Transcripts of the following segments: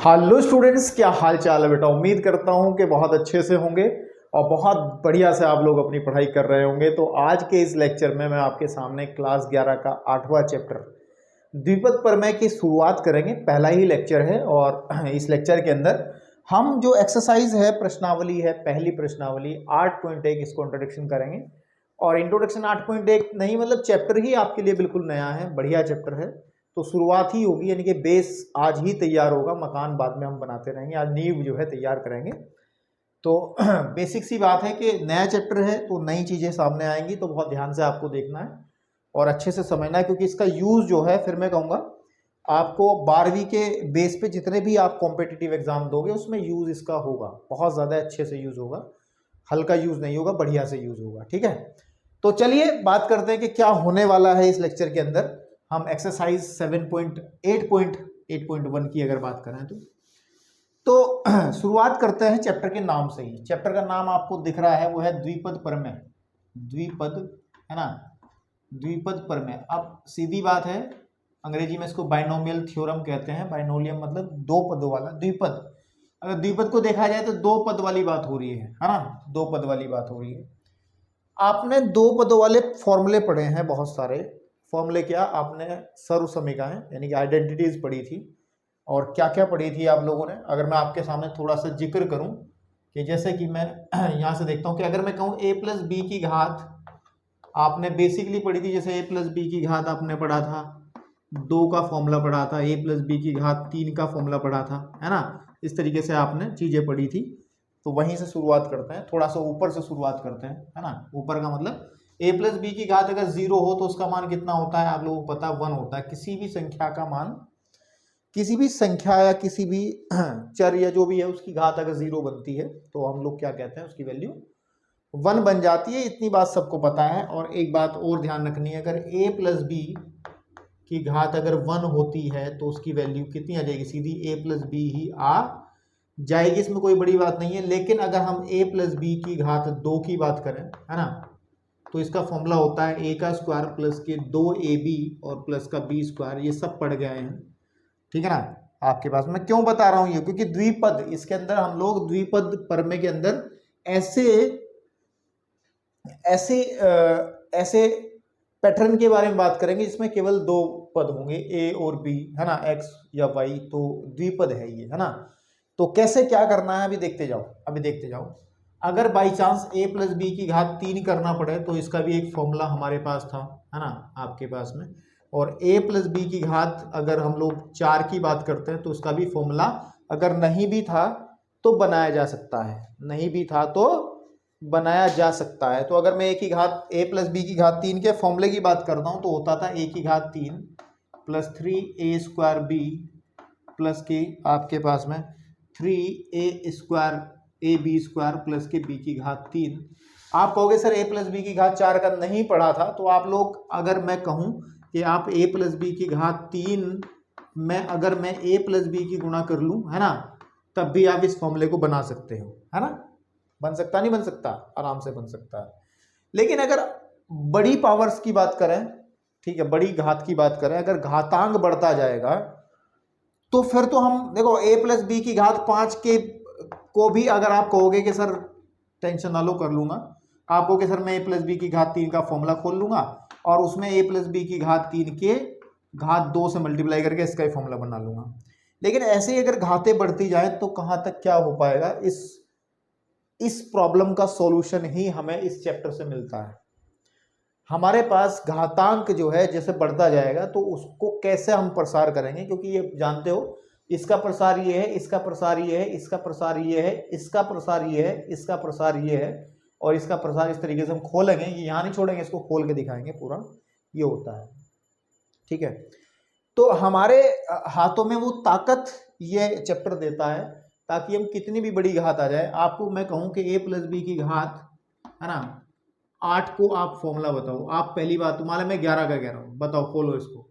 Hello students, क्या हाल चाल है बेटा। उम्मीद करता हूं कि बहुत अच्छे से होंगे और बहुत बढ़िया से आप लोग अपनी पढ़ाई कर रहे होंगे। तो आज के इस लेक्चर में मैं आपके सामने क्लास 11 का 8वां चैप्टर द्विपद प्रमेय की शुरुआत करेंगे। पहला ही लेक्चर है और इस लेक्चर के अंदर हम जो एक्सरसाइज है, प्रश्नावली है, पहली प्रश्नावली 8.1 इसको इंट्रोडक्शन करेंगे। और इंट्रोडक्शन 8.1 नहीं, मतलब चैप्टर ही आपके लिए बिल्कुल नया है, बढ़िया चैप्टर है। तो शुरुआत ही होगी, यानी कि बेस आज ही तैयार होगा, मकान बाद में हम बनाते रहेंगे। आज नींव जो है तैयार करेंगे। तो बेसिक सी बात है कि नया चैप्टर है तो नई चीज़ें सामने आएंगी, तो बहुत ध्यान से आपको देखना है और अच्छे से समझना है, क्योंकि इसका यूज़ जो है, फिर मैं कहूँगा आपको 12वीं के बेस पे जितने भी आप कॉम्पिटिटिव एग्जाम दोगे उसमें यूज़ इसका होगा, बहुत ज़्यादा अच्छे से यूज़ होगा, हल्का यूज़ नहीं होगा, बढ़िया से यूज़ होगा। ठीक है, तो चलिए बात करते हैं कि क्या होने वाला है इस लेक्चर के अंदर। हम एक्सरसाइज 7.8.1 की अगर बात करें तो शुरुआत करते हैं चैप्टर के नाम से ही। चैप्टर का नाम आपको दिख रहा है, वो है द्विपद प्रमेय। द्विपद है ना, द्विपद प्रमेय। अब सीधी बात है, अंग्रेजी में इसको बाइनोमियल थ्योरम कहते हैं। बाइनोमियल मतलब दो पदों वाला। द्विपद, अगर द्विपद को देखा जाए तो दो पद वाली बात हो रही है ना, दो पद वाली बात हो रही है। आपने दो पदों वाले फॉर्मूले पढ़े हैं, बहुत सारे फॉर्मूले। क्या आपने सर्व समीकरण यानी कि आइडेंटिटीज पढ़ी थी, और क्या क्या पढ़ी थी आप लोगों ने। अगर मैं आपके सामने थोड़ा सा जिक्र करूं कि जैसे कि मैं यहां से देखता हूं कि अगर मैं कहूं a प्लस बी की घात आपने बेसिकली पढ़ी थी। जैसे a प्लस बी की घात आपने पढ़ा था, 2 का फॉर्मूला पढ़ा था, a प्लस बी की घात 3 का फॉर्मूला पढ़ा था, है ना। इस तरीके से आपने चीजें पढ़ी थी। तो वहीं से शुरुआत करते हैं, थोड़ा सा ऊपर से शुरुआत करते हैं, है ना। ऊपर का मतलब a प्लस बी की घात अगर 0 हो तो उसका मान कितना होता है, आप लोगों को पता है 1 होता है। किसी भी संख्या का मान, किसी भी संख्या या किसी भी चर या जो भी है उसकी घात अगर 0 बनती है तो हम लोग क्या कहते हैं, उसकी वैल्यू 1 बन जाती है। इतनी बात सबको पता है। और एक बात और ध्यान रखनी है, अगर a प्लस बी की घात अगर 1 होती है तो उसकी वैल्यू कितनी आ जाएगी, सीधी a प्लस बी ही आ जाएगी। इसमें कोई बड़ी बात नहीं है। लेकिन अगर हम a प्लस बी की घात 2 की बात करें, है ना, तो इसका फॉर्मूला होता है a का स्क्वायर प्लस के 2ab और प्लस का b स्क्वायर। ये सब पढ़ गए हैं, ठीक है ना आपके पास। मैं क्यों बता रहा हूं ये, क्योंकि द्विपद, इसके अंदर हम लोग द्विपद प्रमेय के अंदर ऐसे ऐसे ऐसे पैटर्न के बारे में बात करेंगे जिसमें केवल 2 पद होंगे, a और b, है ना, x या y। तो द्विपद है ये, है ना। तो कैसे क्या करना है अभी देखते जाओ, अभी देखते जाओ। अगर by chance a plus B की घात 3 करना पड़े तो इसका भी एक फॉर्मूला हमारे पास था, है ना, आपके पास में। और a प्लस बी की घात अगर हम लोग 4 की बात करते हैं तो उसका भी फॉर्मूला अगर नहीं भी था तो बनाया जा सकता है, नहीं भी था तो बनाया जा सकता है। तो अगर मैं a की घात a प्लस बी की घात 3 के फॉर्मूले की बात करता हूं तो होता था a की घात 3 plus 3a square B plus के आपके पास में 3a square A B square plus के b की घात 3। आप कहोगे सर a प्लस बी की घात 4 का नहीं पढ़ा था, तो आप लोग, अगर मैं कहूं कि आप a प्लस बी की घात 3 में अगर मैं a प्लस बी की गुणा कर लूं, है ना, तब भी आप इस फॉर्मूले को बना सकते हो, है ना। बन सकता नहीं बन सकता, आराम से बन सकता है। लेकिन अगर बड़ी पावर्स की बात करें, ठीक है, बड़ी घात की बात करें, अगर घातांक बढ़ता जाएगा तो फिर तो हम देखो a प्लस बी की घात 5 के को भी अगर आप कहोगे कि सर टेंशन ना लो कर लूंगा, आप कहोगे सर मैं a प्लस बी की घात 3 का फॉर्मूला खोल लूंगा और उसमें a प्लस बी की घात 3 के घात 2 से मल्टीप्लाई करके इसका ही फॉर्मूला बना लूंगा। लेकिन ऐसे ही अगर घातें बढ़ती जाए तो कहां तक क्या हो पाएगा। इस प्रॉब्लम का सॉल्यूशन ही हमें इस चैप्टर से मिलता है। हमारे पास घातांक जो है जैसे बढ़ता जाएगा तो उसको कैसे हम प्रसार करेंगे, क्योंकि ये जानते हो इसका प्रसार ये है, इसका प्रसार ये है, इसका प्रसार ये है, इसका प्रसार ये है, इसका प्रसार ये है, और इसका प्रसार इस तरीके से हम खोलेंगे, ये यहाँ नहीं छोड़ेंगे, इसको खोल के दिखाएंगे पूरा, ये होता है, ठीक है। तो हमारे हाथों में वो ताकत ये चैप्टर देता है, ताकि हम कितनी भी बड़ी घात आ जाए। आपको मैं कहूं कि a प्लस बी की घात, है ना, 8 को आप फॉर्मूला बताओ। आप पहली बात, मान लो मैं 11 का कह रहा हूं, बताओ खोलो इसको,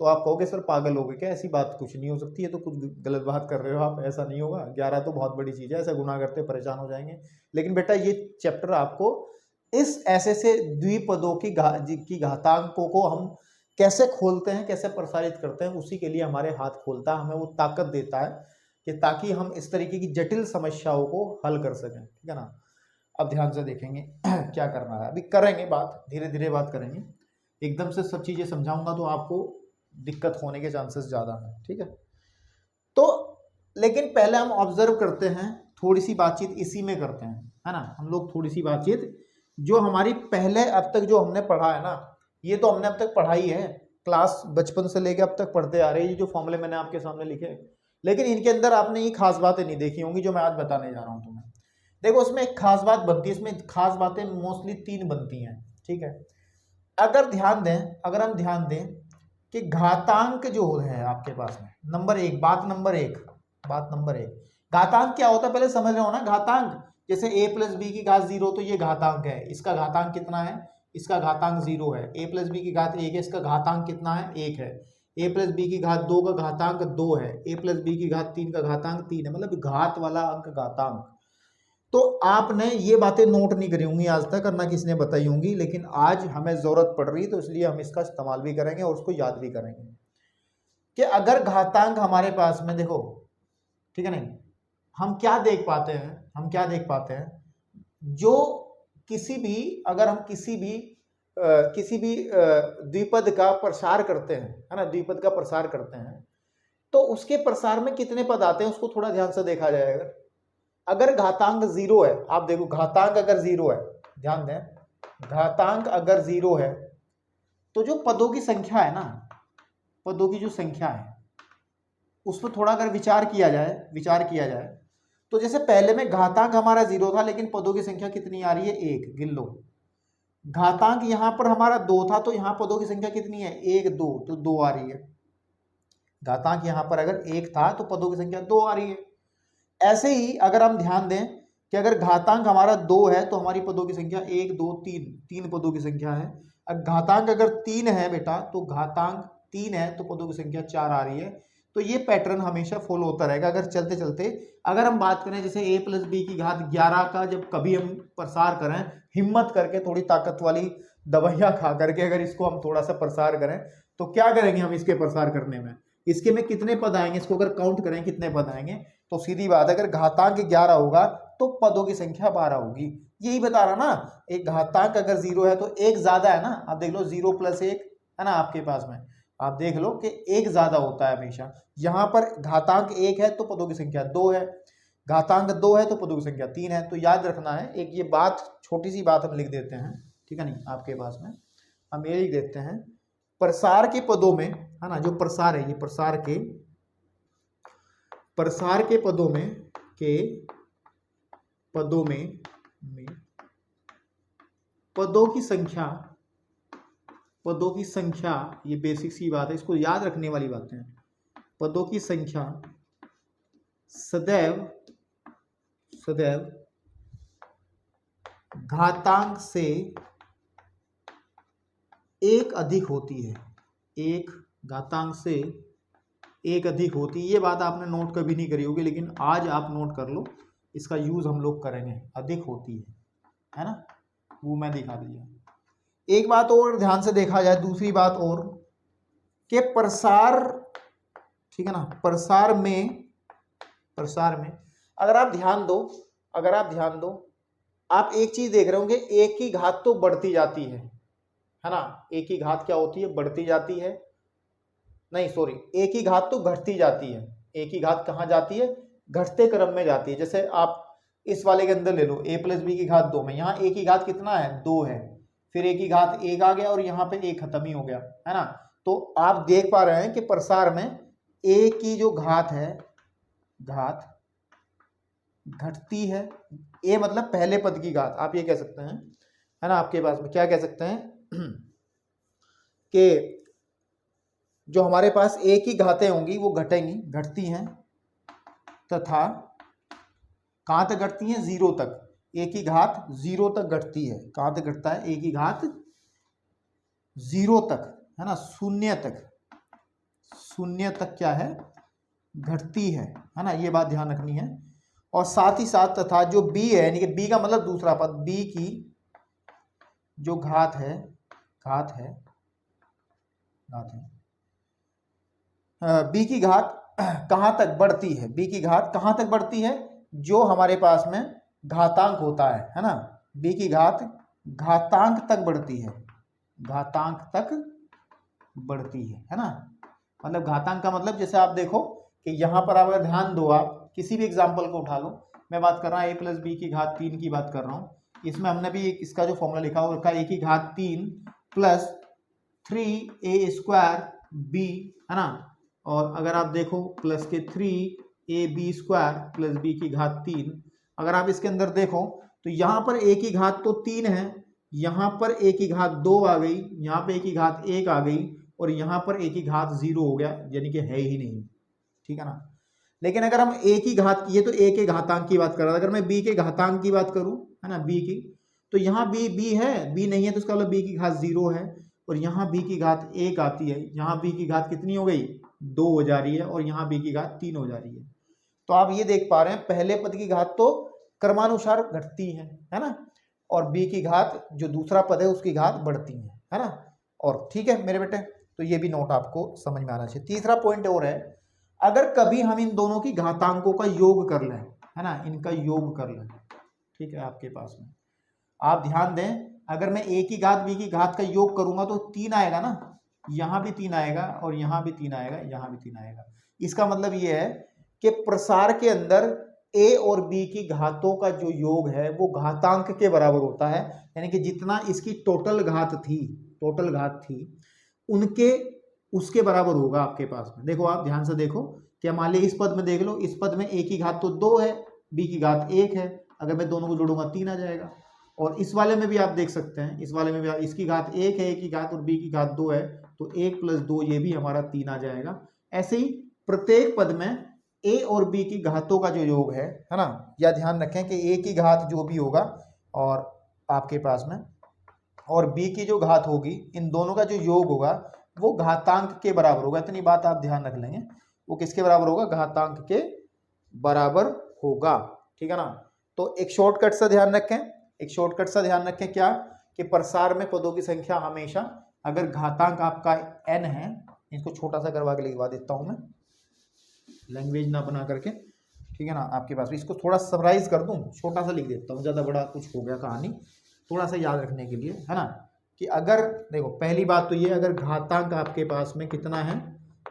तो आप कहोगे सर पागल हो गए क्या, ऐसी बात कुछ नहीं हो सकती है, तो कुछ गलत बात कर रहे हो आप, ऐसा नहीं होगा। 11 तो बहुत बड़ी चीज है, ऐसा गुना करते परेशान हो जाएंगे। लेकिन बेटा ये चैप्टर आपको इस ऐसे से द्विपदों की घातांकों को हम कैसे खोलते हैं, कैसे प्रसारित करते हैं, उसी के लिए हमारे हाथ खोलता है, हमें वो ताकत देता है कि ताकि हम इस तरीके की जटिल समस्याओं को हल कर सकें, ठीक है ना। अब ध्यान से देखेंगे क्या करना है, अभी करेंगे बात, धीरे धीरे बात करेंगे, एकदम से सब चीज़ें समझाऊंगा तो आपको दिक्कत होने के चांसेस ज़्यादा हैं, ठीक है। तो लेकिन पहले हम ऑब्जर्व करते हैं, थोड़ी सी बातचीत इसी में करते हैं, है ना। हम लोग थोड़ी सी बातचीत जो हमारी पहले अब तक जो हमने पढ़ा है ना, ये तो हमने अब तक पढ़ाई है, क्लास बचपन से लेके अब तक पढ़ते आ रहे हैं, ये जो फॉर्मूले मैंने आपके सामने लिखे, लेकिन इनके अंदर आपने ये खास बातें नहीं देखी होंगी जो मैं आज बताने जा रहा हूँ तुम्हें। देखो उसमें एक खास बात बनती है, इसमें खास बातें मोस्टली 3 बनती हैं, ठीक है। अगर हम ध्यान दें कि घातांक जो है आपके पास में, बात नंबर एक, घातांक क्या होता है पहले समझ रहे हो ना। घातांक जैसे a प्लस बी की घात 0, तो ये घातांक है, इसका घातांक कितना है, इसका घातांक 0 है। a प्लस बी की घात 1 है, इसका घातांक कितना है, 1 है। a प्लस बी की घात 2 का घातांक 2 है। a प्लस बी की घात 3 का घातांक 3 है, मतलब घात वाला अंक घातांक। तो आपने ये बातें नोट नहीं करी होंगी आज तक और ना किसी ने बताई होंगी, लेकिन आज हमें जरूरत पड़ रही है तो इसलिए हम इसका इस्तेमाल भी करेंगे और उसको याद भी करेंगे कि अगर घातांक हमारे पास में, देखो ठीक है नहीं, हम क्या देख पाते हैं, जो किसी भी, अगर हम किसी भी द्विपद का प्रसार करते हैं, है ना, द्विपद का प्रसार करते हैं, तो उसके प्रसार में कितने पद आते हैं उसको थोड़ा ध्यान से देखा जाएगा। अगर घातांक 0 है, आप देखो घातांक अगर 0 है, ध्यान दें, घातांक अगर 0 है तो जो पदों की संख्या है ना, पदों की जो संख्या है उस पर थोड़ा अगर विचार किया जाए तो जैसे पहले में घातांक हमारा 0 था, लेकिन पदों की संख्या कितनी आ रही है, 1, गिन लो। घातांक यहां पर हमारा 2 था, तो यहां पदों की संख्या कितनी है, 1 2, तो 2 आ रही है। घातांक यहां पर अगर 1 था तो पदों की संख्या 2 आ रही है। ऐसे ही अगर हम ध्यान दें कि अगर घातांक हमारा 2 है तो हमारी पदों की संख्या 1 2 3 पदों की संख्या है। घातांक अगर 3 है बेटा, तो घातांक 3 है तो पदों की संख्या 4 आ रही है। तो ये पैटर्न हमेशा फॉलो होता रहेगा। अगर चलते चलते अगर हम बात करें जैसे a प्लस बी की घात 11 का जब कभी हम प्रसार करें, हिम्मत करके थोड़ी ताकत वाली दवाइयां खा करके अगर इसको हम थोड़ा सा प्रसार करें, तो क्या करेंगे हम इसके प्रसार करने में, इसके में कितने पद आएंगे, इसको अगर काउंट करें कितने पद आएंगे, तो सीधी बात है अगर घातांक 11 होगा तो पदों की संख्या 12 होगी। यही बता रहा ना, एक घातांक अगर 0 है तो एक ज्यादा है ना, आप देख लो 0 + 1 है ना आपके पास में, आप देख लो कि एक ज्यादा होता है हमेशा। यहां पर घातांक 1 है तो पदों की संख्या 2 है, घातांक 2 है तो पदों की संख्या 3 है। तो याद रखना है, एक ये बात, छोटी सी बात हम लिख देते हैं, ठीक है नहीं, आपके पास में हम ये लिख देते हैं, प्रसार के पदों में, है ना, जो प्रसार है, ये प्रसार के पदों में पदों की संख्या, ये बेसिक सी बात है, इसको याद रखने वाली बातें हैं। पदों की संख्या सदैव घातांक से एक अधिक होती है, एक घातांक से एक अधिक होती है। ये बात आपने नोट कभी नहीं करी होगी, लेकिन आज आप नोट कर लो, इसका यूज हम लोग करेंगे, अधिक होती है ना, वो मैं दिखा दिया। एक बात और ध्यान से देखा जाए, दूसरी बात और कि प्रसार, ठीक है ना, प्रसार में अगर आप ध्यान दो, आप एक चीज देख रहे होंगे, एक की घात तो बढ़ती जाती है ना, एक की घात क्या होती है, बढ़ती जाती है, नहीं सॉरी, एक की घात तो घटती जाती है। एक की घात कहाँ जाती है, घटते क्रम में जाती है। जैसे आप इस वाले के अंदर ले लो, a + b की घात 2 में, यहाँ a की घात कितना है, 2 है, फिर a की घात 1 आ गया और यहाँ पे a खत्म ही हो गया, है ना। तो आप देख पा रहे हैं कि प्रसार में a की जो घात है, घात घटती है। a मतलब पहले पद की घात, आप ये कह सकते हैं, है ना, आपके पास में क्या कह सकते हैं कि जो हमारे पास a की घातें होंगी वो घटती हैं, तथा कहां तक घटती हैं, 0 तक। a की घात 0 तक घटती है, कहां तक घटता है, a की घात 0 तक, है ना, शून्य तक क्या है, घटती है ना, ये बात ध्यान रखनी है। और साथ ही साथ तथा जो b है, यानी कि b का मतलब दूसरा पद, b की जो घात है b की घात कहाँ तक बढ़ती है, b की घात कहाँ तक बढ़ती है, जो हमारे पास में घातांक होता है ना, b की घात घातांक तक बढ़ती है, घातांक तक बढ़ती है ना। मतलब घातांक का मतलब जैसे आप देखो कि यहाँ पर अगर ध्यान दो, आप किसी भी एग्जाम्पल को उठा लो, मैं बात कर रहा हूँ a प्लस बी की घात 3 की बात कर रहा हूँ, इसमें हमने भी इसका जो फॉर्मूला लिखा हुआ है a की घात 3 प्लस 3a स्क्वायर b है ना, और अगर आप देखो प्लस के 3ab स्क्वायर प्लस b की घात 3, अगर आप इसके अंदर देखो तो यहाँ पर a की घात तो 3 है, यहाँ पर a की घात 2 आ गई, यहाँ पे a की घात 1 आ गई, और यहाँ पर a की घात 0 हो गया, यानी कि है ही नहीं, ठीक है ना। लेकिन अगर हम a की घात, ये तो a के घातांक की बात कर रहा था, अगर मैं b के घातांक की बात करूं है ना, b की, तो यहाँ b है, b नहीं है तो उसका मतलब b की घात 0 है, और यहाँ b की घात 1 आती है, यहाँ b की घात कितनी हो गई 2 हो जा रही है, और यहाँ b की घात 3 हो जा रही है। तो आप ये देख पा रहे हैं पहले पद की घात तो क्रमानुसार घटती है ना, और b की घात जो दूसरा पद है उसकी घात बढ़ती है ना। और ठीक है मेरे बेटे, तो ये भी नोट आपको समझ में आना चाहिए। तीसरा पॉइंट और है, अगर कभी हम इन दोनों की घातांकों का योग कर लें है ना, इनका योग कर लें, ठीक है आपके पास में, आप ध्यान दें, अगर मैं a की घात b की घात का योग करूंगा तो 3 आएगा ना, यहाँ भी 3 आएगा, और यहाँ भी 3 आएगा, यहाँ भी 3 आएगा। इसका मतलब ये है कि प्रसार के अंदर a और b की घातों का जो योग है वो घातांक के बराबर होता है, यानी कि जितना इसकी टोटल घात थी उनके उसके बराबर होगा आपके पास में। देखो आप ध्यान से देखो, क्या मान लीजिए इस पद में देख लो, इस पद में a की घात तो 2 है, b की घात 1 है, अगर मैं दोनों को जोड़ूंगा 3 आ जाएगा। और इस वाले में भी आप देख सकते हैं, इस वाले में भी इसकी घात 1 है, a की घात, और b की घात 2 है, तो 1 प्लस 2 ये भी हमारा 3 आ जाएगा। ऐसे ही प्रत्येक पद में a और b की घातों का जो योग है ना, या ध्यान रखें कि a की घात जो भी होगा और आपके पास में, और b की जो घात होगी, इन दोनों का जो योग होगा वो घातांक के बराबर होगा। इतनी बात आप ध्यान रख लेंगे, वो किसके बराबर होगा, घातांक के बराबर होगा, ठीक है ना। तो एक शॉर्टकट सा ध्यान रखें, क्या कि प्रसार में पदों की संख्या हमेशा, अगर घातांक आपका n है, इसको छोटा सा करवा के लिखवा देता हूं मैं, लैंग्वेज ना बना करके, ठीक है ना, आपके पास भी इसको थोड़ा समराइज कर दूं, छोटा सा लिख देता हूं, ज्यादा बड़ा कुछ हो गया कहानी, थोड़ा सा याद रखने के लिए है ना, कि अगर देखो पहली बात तो ये, अगर घातांक आपके पास में कितना है,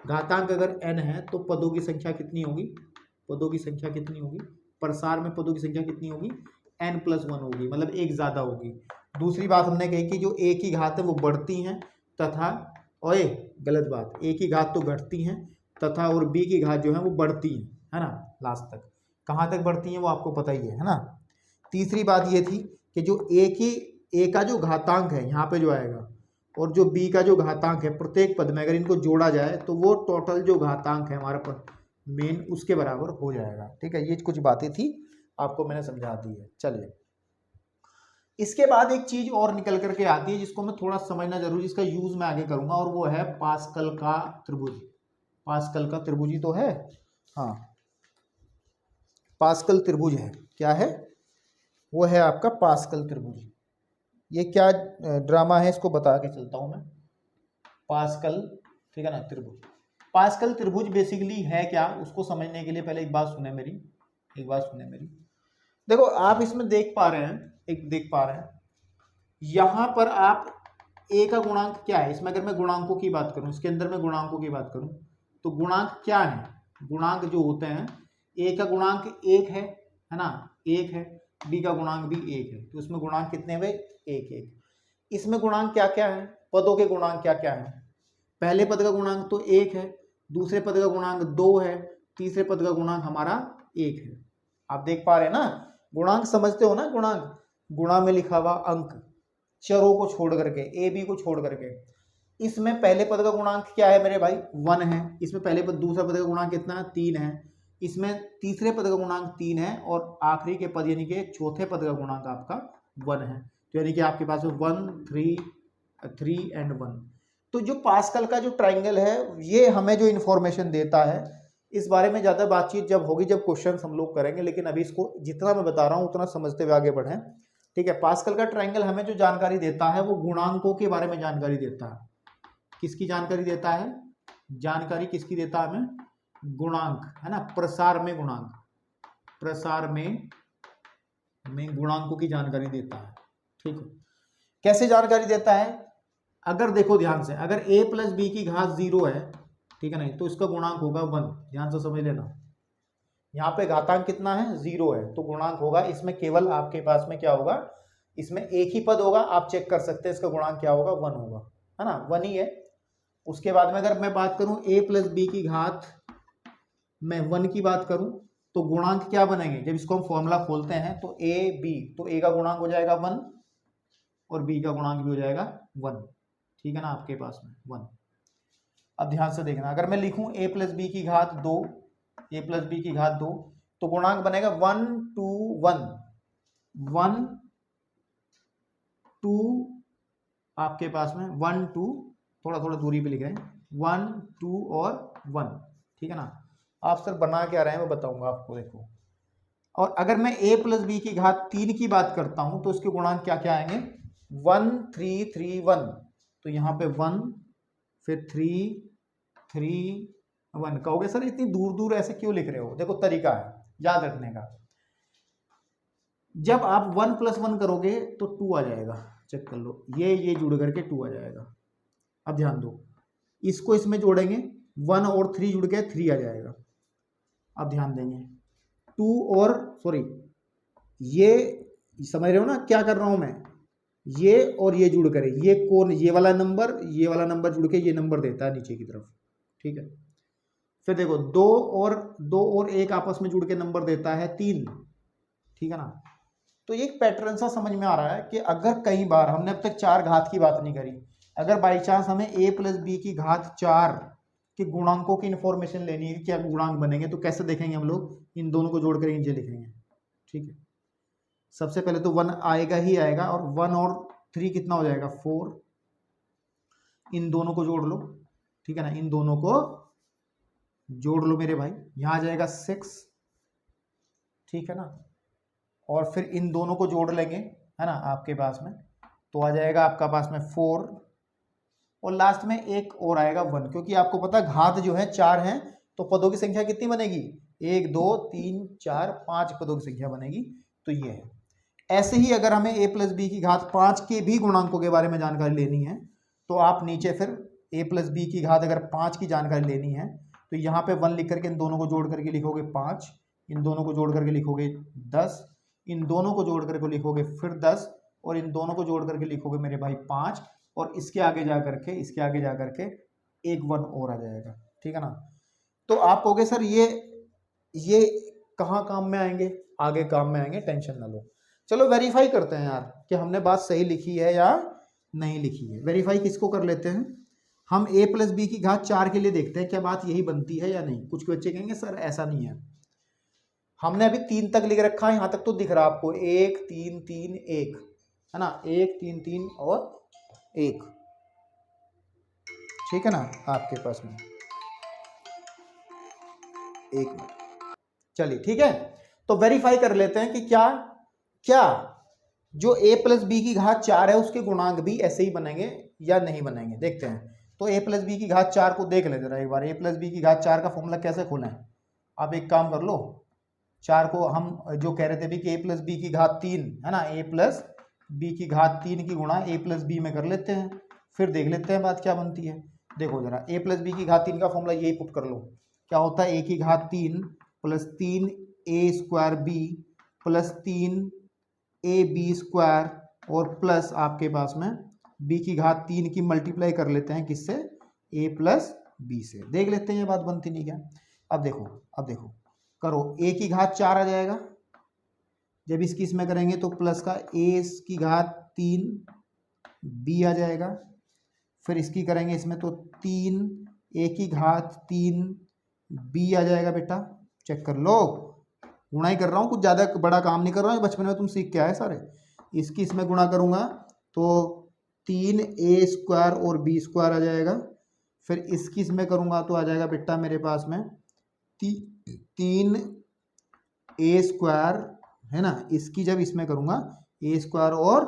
घातांक अगर n है तो पदों की संख्या कितनी होगी, प्रसार में पदों की संख्या कितनी होगी, n+1 होगी, मतलब एक ज्यादा होगी। दूसरी बात हमने कही कि जो a की घात है वो बढ़ती हैं तथा, ओए गलत बात, a की घात तो घटती हैं तथा, और b की घात जो है वो बढ़ती है ना, लास्ट तक कहाँ तक बढ़ती है वो आपको पता ही है ना। तीसरी बात ये थी कि जो a का जो घातांक है यहाँ पे जो आएगा, और जो b का जो घातांक है प्रत्येक पद में अगर इनको जोड़ा जाए तो वो टोटल जो घातांक है हमारा मेन उसके बराबर हो जाएगा, ठीक है। ये कुछ बातें थी आपको मैंने समझा दी है। चलिए इसके बाद एक चीज और निकल करके आती है जिसको मैं थोड़ा समझना जरूरी, जिसका यूज मैं आगे करूंगा, और वो है पास्कल का त्रिभुज। पास्कल का त्रिभुज ही तो है, हाँ पास्कल त्रिभुज है, क्या है वो है आपका पास्कल त्रिभुज। ये क्या ड्रामा है इसको बता के चलता हूं मैं। पास्कल, ठीक है ना, त्रिभुज, पास्कल त्रिभुज बेसिकली है क्या, उसको समझने के लिए पहले एक बात सुने मेरी, देखो आप इसमें देख पा रहे हैं, यहां पर आप a का गुणांक क्या है, इसमें अगर मैं गुणांकों की बात करूं, इसके अंदर मैं गुणांकों की बात करूं तो गुणांक क्या है, गुणांक जो होते हैं, a का गुणांक 1 है ना, 1 है, b का गुणांक भी 1 है, तो इसमें गुणांक कितने हुए, 1। इसमें गुणांक क्या क्या है, पदों के गुणांक क्या क्या है, पहले पद का गुणांक तो 1 है, दूसरे पद का गुणांक 2 है, तीसरे पद का गुणांक हमारा 1 है। आप देख पा रहे हैं ना, गुणांक समझते हो ना, गुणा में लिखा हुआ अंक, चरों को छोड़ करके, ए बी को छोड़ करके। इसमें पहले पद का गुणांक क्या है मेरे भाई, 1 है, इसमें पहले पद, दूसरा पद का गुणांक कितना है, 3 है, इसमें तीसरे पद का गुणांक 3 है, और आखिरी के पद यानी कि चौथे पद का गुणांक आपका 1 है, तो यानी कि आपके पास 1 3 एंड 1। तो जो पास्कल का जो ट्राइंगल है ये हमें जो इन्फॉर्मेशन देता है, इस बारे में ज़्यादा बातचीत जब होगी, जब क्वेश्चन हम लोग करेंगे, लेकिन अभी इसको जितना मैं बता रहा हूँ उतना समझते हुए आगे बढ़ें, ठीक है। पास्कल का ट्राइंगल हमें जो जानकारी देता है वो गुणांकों के बारे में जानकारी देता है। किसकी जानकारी देता है, जानकारी किसकी देता है हमें, गुणांक, है ना, प्रसार में गुणांक, प्रसार में गुणांकों की जानकारी देता है। ठीक है, कैसे जानकारी देता है? अगर देखो ध्यान से, अगर a प्लस बी की घात 0 है, ठीक है नहीं, तो इसका गुणांक होगा 1। ध्यान से समझ लेना, यहाँ पे घातांक कितना है? 0 है, तो गुणांक होगा इसमें केवल आपके पास में क्या होगा, इसमें एक ही पद होगा, आप चेक कर सकते हैं, इसका गुणांक क्या होगा? 1 होगा, है ना, 1 ही है। उसके बाद में अगर मैं बात करूं a प्लस बी की घात मैं 1 की बात करूं, तो गुणांक क्या बनेंगे? जब इसको हम फॉर्मूला खोलते हैं तो a b, तो a का गुणांक हो जाएगा 1 और b का गुणांक भी हो जाएगा 1। ठीक है ना, आपके पास में 1। अब ध्यान से देखना, अगर मैं लिखूं a प्लस बी की घात 2, a प्लस बी की घात 2, तो गुणांक बनेगा 1 2 1, 1 2, आपके पास में 1 2, थोड़ा थोड़ा दूरी पे लिख रहे हैं, 1 2 और 1। ठीक है ना, आप सर बना क्या रहे हैं मैं बताऊंगा आपको, देखो। और अगर मैं a प्लस बी की घात 3 की बात करता हूं, तो इसके गुणांक क्या क्या आएंगे? 1 3 3 1, तो यहाँ पे 1, फिर 3 3 1। कहोगे सर इतनी दूर दूर ऐसे क्यों लिख रहे हो? देखो तरीका है याद रखने का, जब आप 1 प्लस 1 करोगे तो 2 आ जाएगा, चेक कर लो, ये जुड़ करके 2 आ जाएगा। अब ध्यान दो, इसको इसमें जोड़ेंगे, 1 और 3 जुड़ के 3 आ जाएगा। अब ध्यान देंगे, 2 और सॉरी, ये समझ रहे हो ना क्या कर रहा हूं मैं, ये और ये जुड़ करे, ये कौन, ये वाला नंबर जुड़ के ये नंबर देता है नीचे की तरफ। ठीक है, फिर देखो 2 और 1 आपस में जुड़ के नंबर देता है 3। ठीक है ना, तो एक पैटर्न सा समझ में आ रहा है कि अगर कई बार, हमने अब तक 4 घात की बात नहीं करी, अगर बाई चांस हमें a प्लस बी की घात 4 के गुणांकों की इंफॉर्मेशन लेनी है, क्या गुणांक बनेंगे, तो कैसे देखेंगे हम लोग? इन दोनों को जोड़ कर नीचे लिखेंगे। ठीक है, सबसे पहले तो 1 आएगा ही आएगा, और 1 और 3 कितना हो जाएगा? 4। इन दोनों को जोड़ लो, ठीक है ना, इन दोनों को जोड़ लो मेरे भाई, यहां आ जाएगा 6। ठीक है ना, और फिर इन दोनों को जोड़ लेंगे, है ना, आपके पास में तो आ जाएगा आपका पास में 4, और लास्ट में एक और आएगा 1, क्योंकि आपको पता घात जो है 4 है, तो पदों की संख्या कितनी बनेगी? 1 2 3 4 5 पदों की संख्या बनेगी, तो ये है। ऐसे ही अगर हमें a प्लस बी की घात 5 के भी गुणांकों के बारे में जानकारी लेनी है, तो आप नीचे फिर a प्लस बी की घात अगर 5 की जानकारी लेनी है, तो यहाँ पे 1 लिख करके इन दोनों को जोड़ करके लिखोगे 5, इन दोनों को जोड़ करके लिखोगे 10, इन दोनों को जोड़ करके लिखोगे फिर 10, और इन दोनों को जोड़ करके लिखोगे मेरे भाई 5, और इसके आगे जा करके एक 1 और आ जाएगा। ठीक है ना, तो आप कहोगे सर ये कहाँ काम में आएंगे? आगे काम में आएंगे, टेंशन ना लो। चलो वेरीफाई करते हैं यार कि हमने बात सही लिखी है या नहीं लिखी है। वेरीफाई किसको कर लेते हैं हम? a प्लस बी की घात 4 के लिए देखते हैं क्या बात यही बनती है या नहीं। कुछ बच्चे कहेंगे सर ऐसा नहीं है, हमने अभी 3 तक लिख रखा है, यहां तक तो दिख रहा है आपको, 1 3 3 1, है ना, 1 3 3 और 1। ठीक है ना, आपके पास में 1 मिनट, चलिए ठीक है। तो वेरीफाई कर लेते हैं कि क्या जो a प्लस बी की घात 4 है उसके गुणांक भी ऐसे ही बनेंगे या नहीं बनेंगे, देखते हैं। तो a प्लस बी की घात 4 को देख लेते हैं एक बार। a प्लस बी की घात 4 का फॉर्मूला कैसे खोलें? आप एक काम कर लो, 4 को हम जो कह रहे थे भी कि a प्लस बी की घात 3, है ना, a प्लस बी की घात 3 की गुणा a प्लस बी में कर लेते हैं, फिर देख लेते हैं बात क्या बनती है। देखो जरा, a प्लस बी की घात 3 का फॉर्मूला यही पुट कर लो, क्या होता है? a की घात 3 plus 3 a square b plus 3 A B square, और प्लस आपके पास में b की घात 3 की मल्टीप्लाई कर लेते हैं किससे? a प्लस बी से। देख लेते हैं ये बात बनती नहीं क्या। अब देखो करो, a की घात 4 आ जाएगा, जब इसकी इसमें करेंगे तो प्लस का a की घात 3 b आ जाएगा, फिर इसकी करेंगे इसमें तो 3 a की घात 3 b आ जाएगा। बेटा चेक कर लो, गुणा ही कर रहा हूँ, कुछ ज़्यादा बड़ा काम नहीं कर रहा हूँ, बचपन में तुम सीख के आए सारे। इसकी इसमें गुणा करूँगा तो 3 a स्क्वायर और b स्क्वायर आ जाएगा, फिर इसकी इसमें करूँगा तो आ जाएगा बेटा मेरे पास में 3 a स्क्वायर, है ना, इसकी जब इसमें करूँगा a स्क्वायर और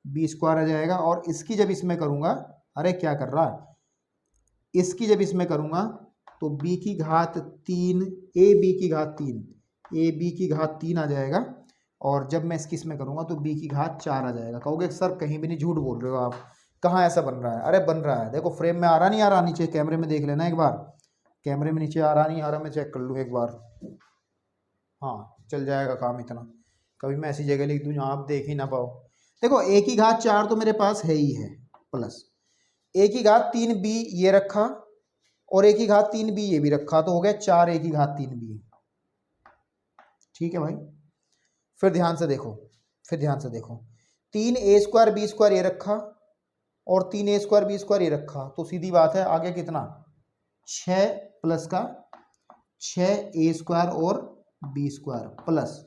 b स्क्वायर आ जाएगा, और इसकी जब इसमें करूँगा, अरे क्या कर रहा है, इसकी जब इसमें करूँगा तो b की घात 3 ab की घात 3 ab की घात 3 आ जाएगा, और जब मैं इसकी इसमें करूँगा तो b की घात 4 आ जाएगा। कहोगे सर कहीं भी नहीं, झूठ बोल रहे हो आप, कहाँ ऐसा बन रहा है? अरे बन रहा है, देखो फ्रेम में आ रहा नहीं आ रहा, नीचे कैमरे में देख लेना एक बार, कैमरे में नीचे आ रहा नहीं आ रहा, मैं चेक कर लूँ एक बार। हाँ चल जाएगा काम इतना, कभी मैं ऐसी जगह लिख दूँ जहाँ आप देख ही ना पाओ। देखो a की घात 4 तो मेरे पास है ही है, प्लस a की घात 3b ये रखा, और a की घात 3b ये भी रखा, तो हो गया 4a की घात 3b। ठीक है भाई, फिर ध्यान से देखो, फिर ध्यान से देखो, 3a² b² ये रखा, और 3a² b² ये रखा, तो सीधी बात है आगे कितना 6 प्लस का 6a² और b² प्लस।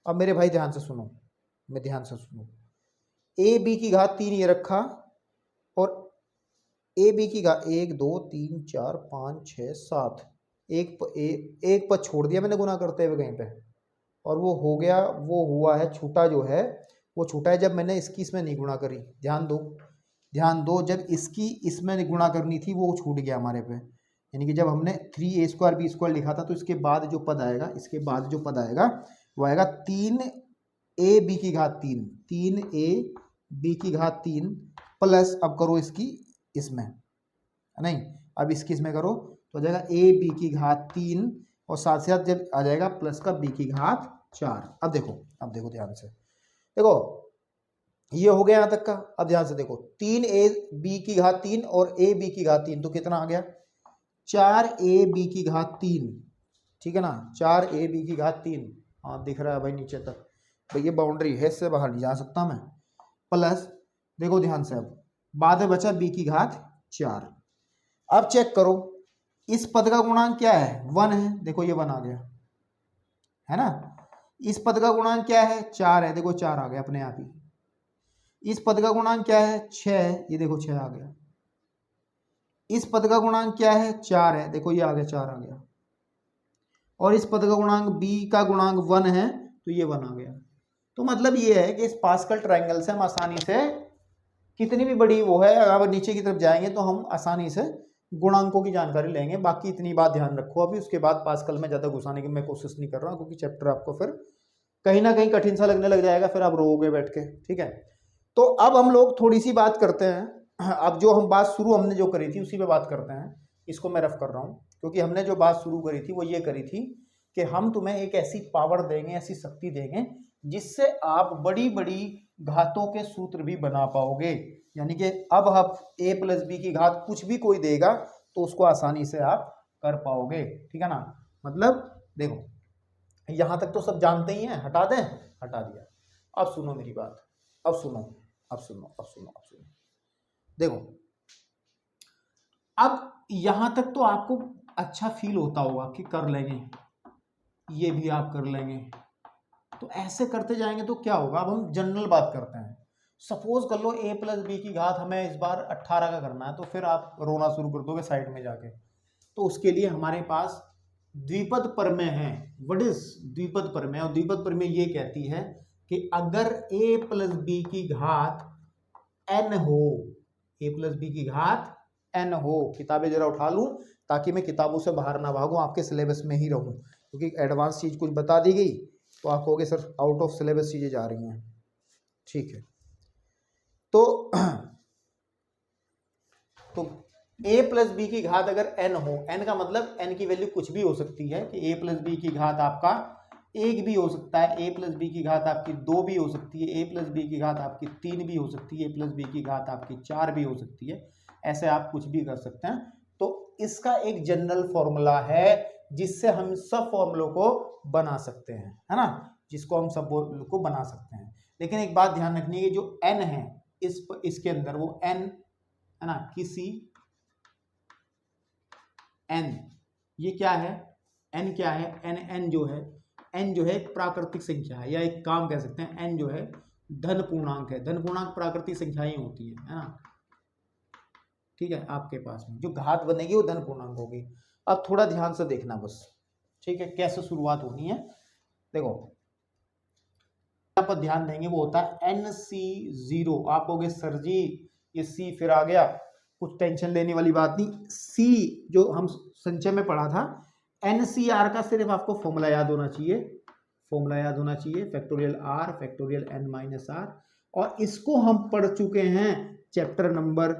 अब मेरे भाई ध्यान से सुनो, मैं ध्यान से सुनो, ए बी की घात 3 ये रखा, और ए बी की घात 1 2 3 4 5 6 7, एक पद छोड़ दिया मैंने गुना करते हुए कहीं पे, और वो हो गया, वो हुआ है छूटा, जो है वो छूटा है जब मैंने इसकी इसमें नहीं गुणा करी। ध्यान दो, ध्यान दो, जब इसकी इसमें गुणा करनी थी वो छूट गया हमारे पे, यानी कि जब हमने 3a² b² लिखा था तो इसके बाद जो पद आएगा, इसके बाद जो पद आएगा वो आएगा 3ab की घात 3, 3ab की घात 3 प्लस, अब करो इसकी इसमें, नहीं अब इसकी इसमें करो तो हो जाएगा ab की घात 3, और साथ साथ जब आ जाएगा प्लस का b की घात 4। अब देखो, अब देखो ध्यान से देखो, ये हो गया यहाँ तक का। अब ध्यान से देखो, 3ab की घात 3 और ab की घात 3, तो कितना आ गया 4ab की घात 3, ठीक है ना, 4ab की घात 3। हाँ दिख रहा है भाई नीचे तक, भाई ये बाउंड्री है, इससे बाहर नहीं जा सकता मैं, प्लस देखो ध्यान से, अब बाद में बचा b की घात 4। अब चेक करो इस पद का गुणांक क्या है, 1 है, देखो ये 1 आ गया है ना। इस पद का गुणांक क्या है, 4 है, देखो 4 आ गया अपने आप ही। इस पद का गुणांक क्या है, 6 है, ये देखो 6 आ गया। इस पद का गुणांक क्या है, 4 है, देखो ये आ गया 4 आ गया। और इस पद का गुणांक b का गुणांक 1 है, तो ये 1 आ गया। तो मतलब ये है कि इस पास्कल ट्रायंगल से हम आसानी से कितनी भी बड़ी वो है, अगर नीचे की तरफ जाएंगे तो हम आसानी से गुणांकों की जानकारी लेंगे। बाकी इतनी बात ध्यान रखो, अभी उसके बाद पास्कल में ज़्यादा घुसाने की मैं कोशिश नहीं कर रहा, क्योंकि चैप्टर आपको फिर कहीं ना कहीं कठिन सा लगने लग जाएगा, फिर आप रोओगे बैठ के। ठीक है, तो अब हम लोग थोड़ी सी बात करते हैं। अब जो हम बात शुरू हमने जो करी थी उसी पे बात करते हैं। इसको मैं रफ कर रहा हूँ, क्योंकि हमने जो बात शुरू करी थी वो ये करी थी कि हम तुम्हें एक ऐसी पावर देंगे, ऐसी शक्ति देंगे जिससे आप बड़ी बड़ी घातों के सूत्र भी बना पाओगे। यानी कि अब आप a + b की घात कुछ भी कोई देगा तो उसको आसानी से आप कर पाओगे। ठीक है ना, मतलब देखो यहां तक तो सब जानते ही हैं, हटा दें, हटा दिया। अब सुनो मेरी बात, अब सुनो, अब सुनो, अब सुनो, अब सुनो। देखो अब यहां तक तो आपको अच्छा फील होता होगा कि कर लेंगे, ये भी आप कर लेंगे। तो ऐसे करते जाएंगे तो क्या होगा। अब हम जनरल बात करते हैं। सपोज कर लो a + b की घात हमें इस बार 18 का करना है, तो फिर आप रोना शुरू कर दोगे साइड में जाके। तो उसके लिए हमारे पास द्विपद प्रमेय है। व्हाट इज द्विपद प्रमेय? और द्विपद प्रमेय ये कहती है कि अगर a + b की घात n हो, a + b की घात n हो, किताबें जरा उठा लूं ताकि मैं किताबों से बाहर ना भागूं, आपके सिलेबस में ही रहूं, क्योंकि एडवांस चीज कुछ बता दी गई तो आप कहोगे सर आउट ऑफ सिलेबस चीजें जा रही हैं। ठीक है, तो a + b की घात अगर n हो, n का मतलब n की वैल्यू कुछ भी हो सकती है, कि a + b की घात आपका 1 भी हो सकता है, a + b की घात आपकी 2 भी हो सकती है, a + b की घात आपकी 3 भी हो सकती है, a + b की घात आपकी 4 भी हो सकती है। ऐसे आप कुछ भी कर सकते हैं। तो इसका एक जनरल फॉर्मूला है जिससे हम सब फॉर्मूलों को बना सकते हैं, है ना, जिसको हम सब को बना सकते हैं। लेकिन एक बात ध्यान रखनी है, जो n है इसके अंदर वो n है ना, किसी n, ये क्या है, n क्या है, n जो है, n जो है एक प्राकृतिक संख्या है, या एक काम कह सकते हैं n जो है धन पूर्णांक है। धन पूर्णांक प्राकृतिक संख्याएं होती है ना। ठीक है, आपके पास में जो घात बनेगी वो धन पूर्णांक होगी। अब थोड़ा ध्यान से देखना बस, ठीक है, कैसे शुरुआत होनी है। देखो यहाँ पर ध्यान देंगे, वो होता है NC0। आप कहोगे सर जी ये C फिर आ गया, कुछ टेंशन लेने वाली बात नहीं। सी जो हम संचय में पढ़ा था, NCR का सिर्फ आपको फॉर्मूला याद होना चाहिए, फॉर्मूला याद होना चाहिए, फैक्टोरियल R फैक्टोरियल n-r, और इसको हम पढ़ चुके हैं चैप्टर नंबर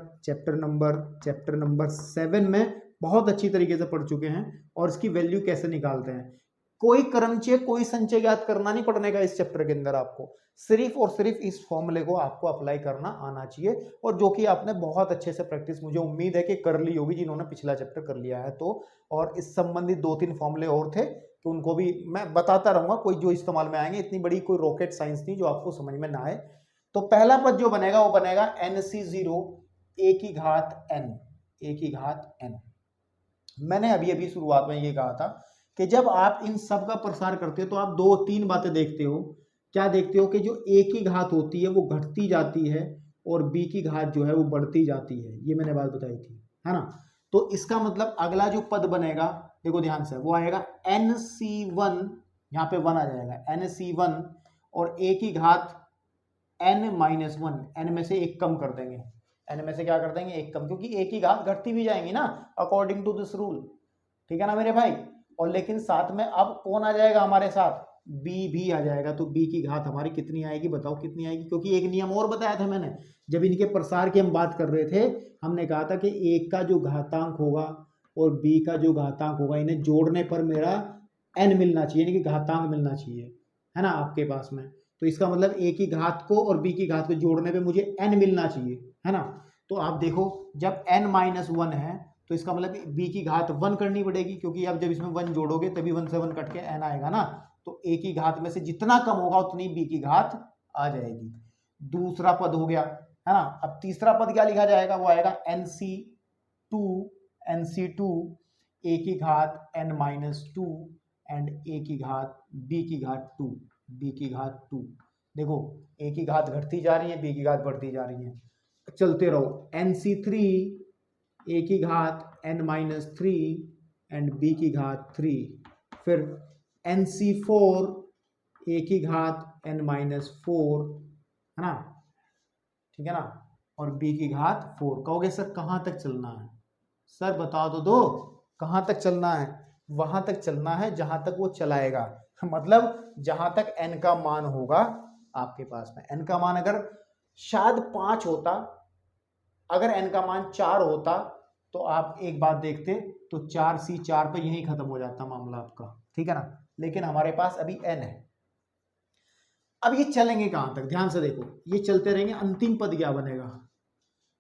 7 में, बहुत अच्छी तरीके से पढ़ चुके हैं। और इसकी वैल्यू कैसे निकालते हैं, कोई क्रमचय कोई संचय याद करना नहीं पड़ने का इस चैप्टर के अंदर, आपको सिर्फ और सिर्फ इस फॉर्मूले को आपको अप्लाई करना आना चाहिए, और जो कि आपने बहुत अच्छे से प्रैक्टिस मुझे उम्मीद है कि कर ली होगी जिन्होंने पिछला चैप्टर कर लिया है तो। और इस संबंधित 2-3 फॉर्मूले और थे तो उनको भी मैं बताता रहूंगा, कोई जो इस्तेमाल में आएंगे, इतनी बड़ी कोई रॉकेट साइंस नहीं जो आपको समझ में ना आए। तो पहला पद जो बनेगा वो बनेगा NC0 a की घात n। मैंने अभी शुरुआत में ये कहा था कि जब आप इन सब का प्रसार करते हो तो आप 2-3 बातें देखते हो। क्या देखते हो कि जो a की घात होती है वो घटती जाती है और b की घात जो है वो बढ़ती जाती है, ये मैंने बात बताई थी, है ना। तो इसका मतलब अगला जो पद बनेगा, देखो ध्यान से, वो आएगा NC1, यहाँ पे 1 आ जाएगा, NC1, और a की घात n-1, n में से एक कम कर देंगे, n में से क्या कर देंगे, एक कम, क्योंकि a की घात घटती भी जाएंगी ना अकॉर्डिंग टू दिस रूल, ठीक है ना मेरे भाई। और लेकिन साथ में अब कौन आ जाएगा हमारे साथ, b भी आ जाएगा, तो b की घात हमारी कितनी आएगी, बताओ कितनी आएगी, क्योंकि एक नियम और बताया था मैंने, जब इनके प्रसार की हम बात कर रहे थे, हमने कहा था कि a का जो घातांक होगा और b का जो घातांक होगा, इन्हें जोड़ने पर मेरा n मिलना चाहिए, यानी कि घातांक मिलना चाहिए, है ना आपके पास में। तो इसका मतलब a की घात को और b की घात को जोड़ने पे मुझे n मिलना चाहिए, है ना। तो आप देखो जब n-1 है तो इसका मतलब b की घात 1 करनी पड़ेगी, क्योंकि अब जब इसमें 1 जोड़ोगे तभी 1 से 1 कट के n आएगा ना, तो a की घात में से जितना कम होगा उतनी b की घात आ जाएगी। दूसरा पद हो गया, है ना। अब तीसरा पद क्या लिखा जाएगा, वो आएगा NC2 a की घात n-2 एंड a की घात b की घात 2। देखो a की घात घटती जा रही है, b की घात बढ़ती जा रही है, चलते रहो। NC3 a की घात n-3 एंड b की घात 3, फिर NC4 a की घात n-4, है ना, ठीक है ना, और b की घात 4। कहोगे सर कहाँ तक चलना है, सर बता दो कहाँ तक चलना है, वहां तक चलना है जहां तक वो चलाएगा, मतलब जहां तक n का मान होगा आपके पास में। n का मान अगर शायद 5 होता, अगर n का मान 4 होता तो आप एक बात देखते तो 4C4 पे यही खत्म हो जाता मामला आपका, ठीक है ना, लेकिन हमारे पास अभी n है। अब ये चलेंगे कहां तक, ध्यान से देखो, ये चलते रहेंगे। अंतिम पद क्या बनेगा,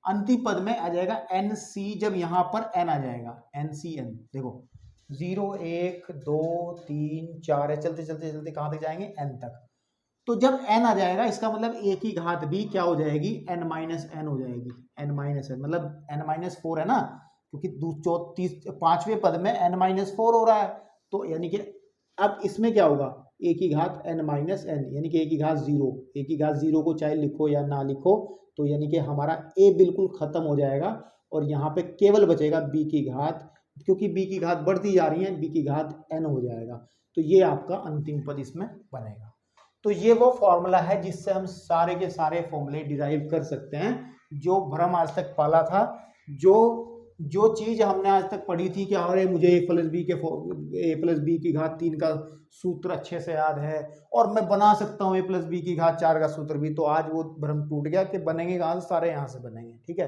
अंतिम पद में आ जाएगा NC, जब यहां पर n आ जाएगा NCN, देखो 0 1 2 3 4 है, चलते चलते चलते कहां तक जाएंगे, n तक। तो जब n आ जाएगा इसका मतलब a की घात भी क्या हो जाएगी, n-n हो जाएगी, n-n, मतलब n-4 है ना, क्योंकि 5वें पद में n-4 हो रहा है, तो यानी कि अब इसमें क्या होगा, a की घात n-n, यानी कि a की घात 0, a की घात 0 को चाहे लिखो या ना लिखो, तो यानी कि हमारा a बिल्कुल खत्म हो जाएगा और यहाँ पे केवल बचेगा b की घात, क्योंकि b की घात बढ़ती जा रही है, b की घात n हो जाएगा। तो ये आपका अंतिम पद इसमें बनेगा। तो ये वो फॉर्मूला है जिससे हम सारे के सारे फॉर्मूले डिराइव कर सकते हैं, जो भ्रम आज तक पाला था, जो चीज हमने आज तक पढ़ी थी कि अरे मुझे a+b की घात 3 का सूत्र अच्छे से याद है और मैं बना सकता हूँ a+b की घात 4 का सूत्र भी, तो आज वो भ्रम टूट गया कि बनेंगे कहाँ से, सारे यहाँ से बनेंगे, ठीक है।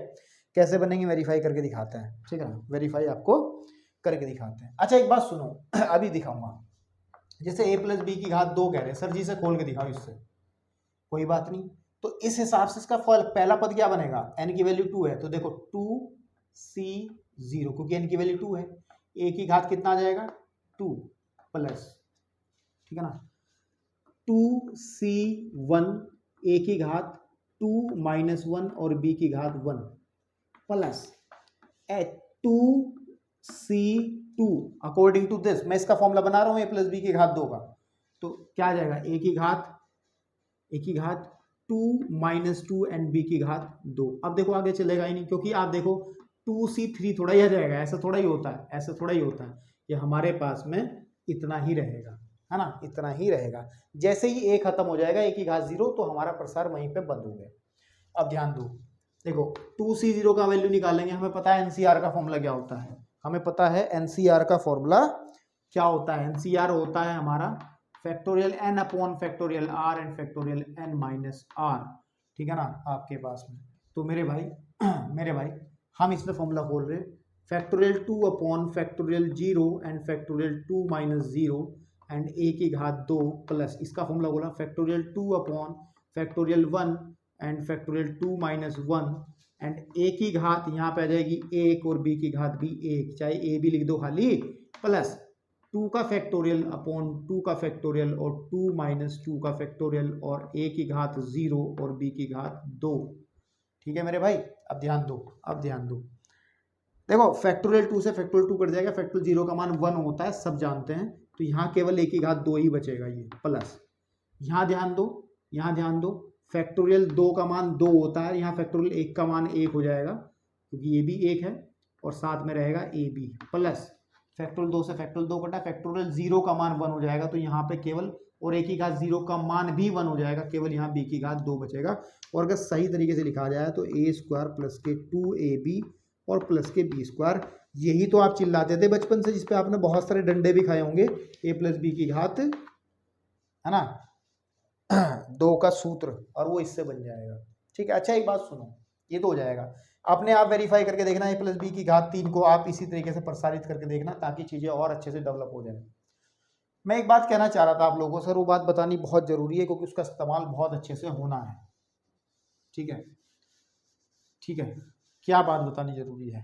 कैसे बनेंगे वेरीफाई करके दिखाते हैं, ठीक है ना, वेरीफाई आपको करके दिखाते हैं। अच्छा एक बात सुनो, अभी दिखाऊंगा, जैसे a+b की घात 2 कह रहे हैं, सर जी से खोल के दिखाओ, इससे कोई बात नहीं। तो इस हिसाब से इसका पहला पद क्या बनेगा, n की वैल्यू 2 है, तो देखो 2C0, क्योंकि n की वैल्यू 2 है, a की घात कितना आ जाएगा 2 प्लस, ठीक है ना, 2C1 a की घात 2-1 और b की घात 1 plus 2C2 according to this, मैं इसका फॉर्मूला बना रहा हूं a+b की घात 2 का, तो क्या आ जाएगा, a की घात 2-2 एंड b की घात 2। अब देखो आगे चलेगा ही नहीं, क्योंकि आप देखो 2C3 थोड़ा ही आ जाएगा, ऐसा थोड़ा ही होता है, ऐसा थोड़ा ही होता है, ये हमारे पास में इतना ही रहेगा, है ना, इतना ही रहेगा। जैसे ही a खत्म हो जाएगा, a की घात 0, तो हमारा प्रसार वहीं पे बंद हो गया। अब ध्यान दो, देखो 2c0 का वैल्यू निकालेंगे, हमें पता है एनसीआर का फॉर्मूला क्या होता है, हमें पता है एनसीआर का फॉर्मूला क्या होता है। एनसीआर होता है हमारा factorial n upon factorial r and factorial n minus r, ठीक है ना आपके पास में। तो मेरे भाई हम इसमें फॉर्मूला खोल रहे हैं factorial 2 upon factorial 0 and factorial 2 minus 0 and a की घात 2 प्लस इसका फॉर्मूला बोला factorial 2 upon factorial 1 and factorial 2 minus 1 and a की घात यहाँ पे आ जाएगी 1 और b की घात भी 1, चाहे a भी लिख दो खाली, प्लस 2 का फैक्टोरियल अपॉन 2 का फैक्टोरियल और 2 माइनस 2 का फैक्टोरियल और a की घात 0 और b की घात 2। ठीक है मेरे भाई, अब ध्यान दो देखो फैक्टोरियल 2 से फैक्टोरियल 2 कट जाएगा, फैक्टोरियल 0 का मान 1 होता है, सब जानते हैं, तो यहाँ केवल a की घात 2 ही बचेगा ये, प्लस यहाँ ध्यान दो फैक्टोरियल 2 का मान 2 होता है, यहाँ फैक्टोरियल 1 का मान 1 हो जाएगा क्योंकि ये भी 1 है और साथ में रहेगा ए बी, प्लस फैक्टोरियल 2 से फैक्टोरियल 2 कटा, फैक्टोरियल 0 का मान 1 हो जाएगा, तो यहाँ पे केवल और a की घात 0 का मान भी 1 हो जाएगा, केवल यहाँ b की घात 2 बचेगा। और अगर सही तरीके से लिखा जाए तो a स्क्वायर प्लस के 2ab और प्लस के b स्क्वायर, यही तो आप चिल्लाते थे बचपन से, जिसपे आपने बहुत सारे डंडे भी खाए होंगे, a प्लस b की घात है ना 2 का सूत्र, और वो इससे बन जाएगा। ठीक है, अच्छा एक बात सुनो, ये तो हो जाएगा, अपने आप वेरीफाई करके देखना a प्लस बी की घात 3 को आप इसी तरीके से प्रसारित करके देखना, ताकि चीज़ें और अच्छे से डेवलप हो जाए। मैं एक बात कहना चाह रहा था आप लोगों से, वो बात बतानी बहुत ज़रूरी है क्योंकि उसका इस्तेमाल बहुत अच्छे से होना है। ठीक है, क्या बात बतानी ज़रूरी है,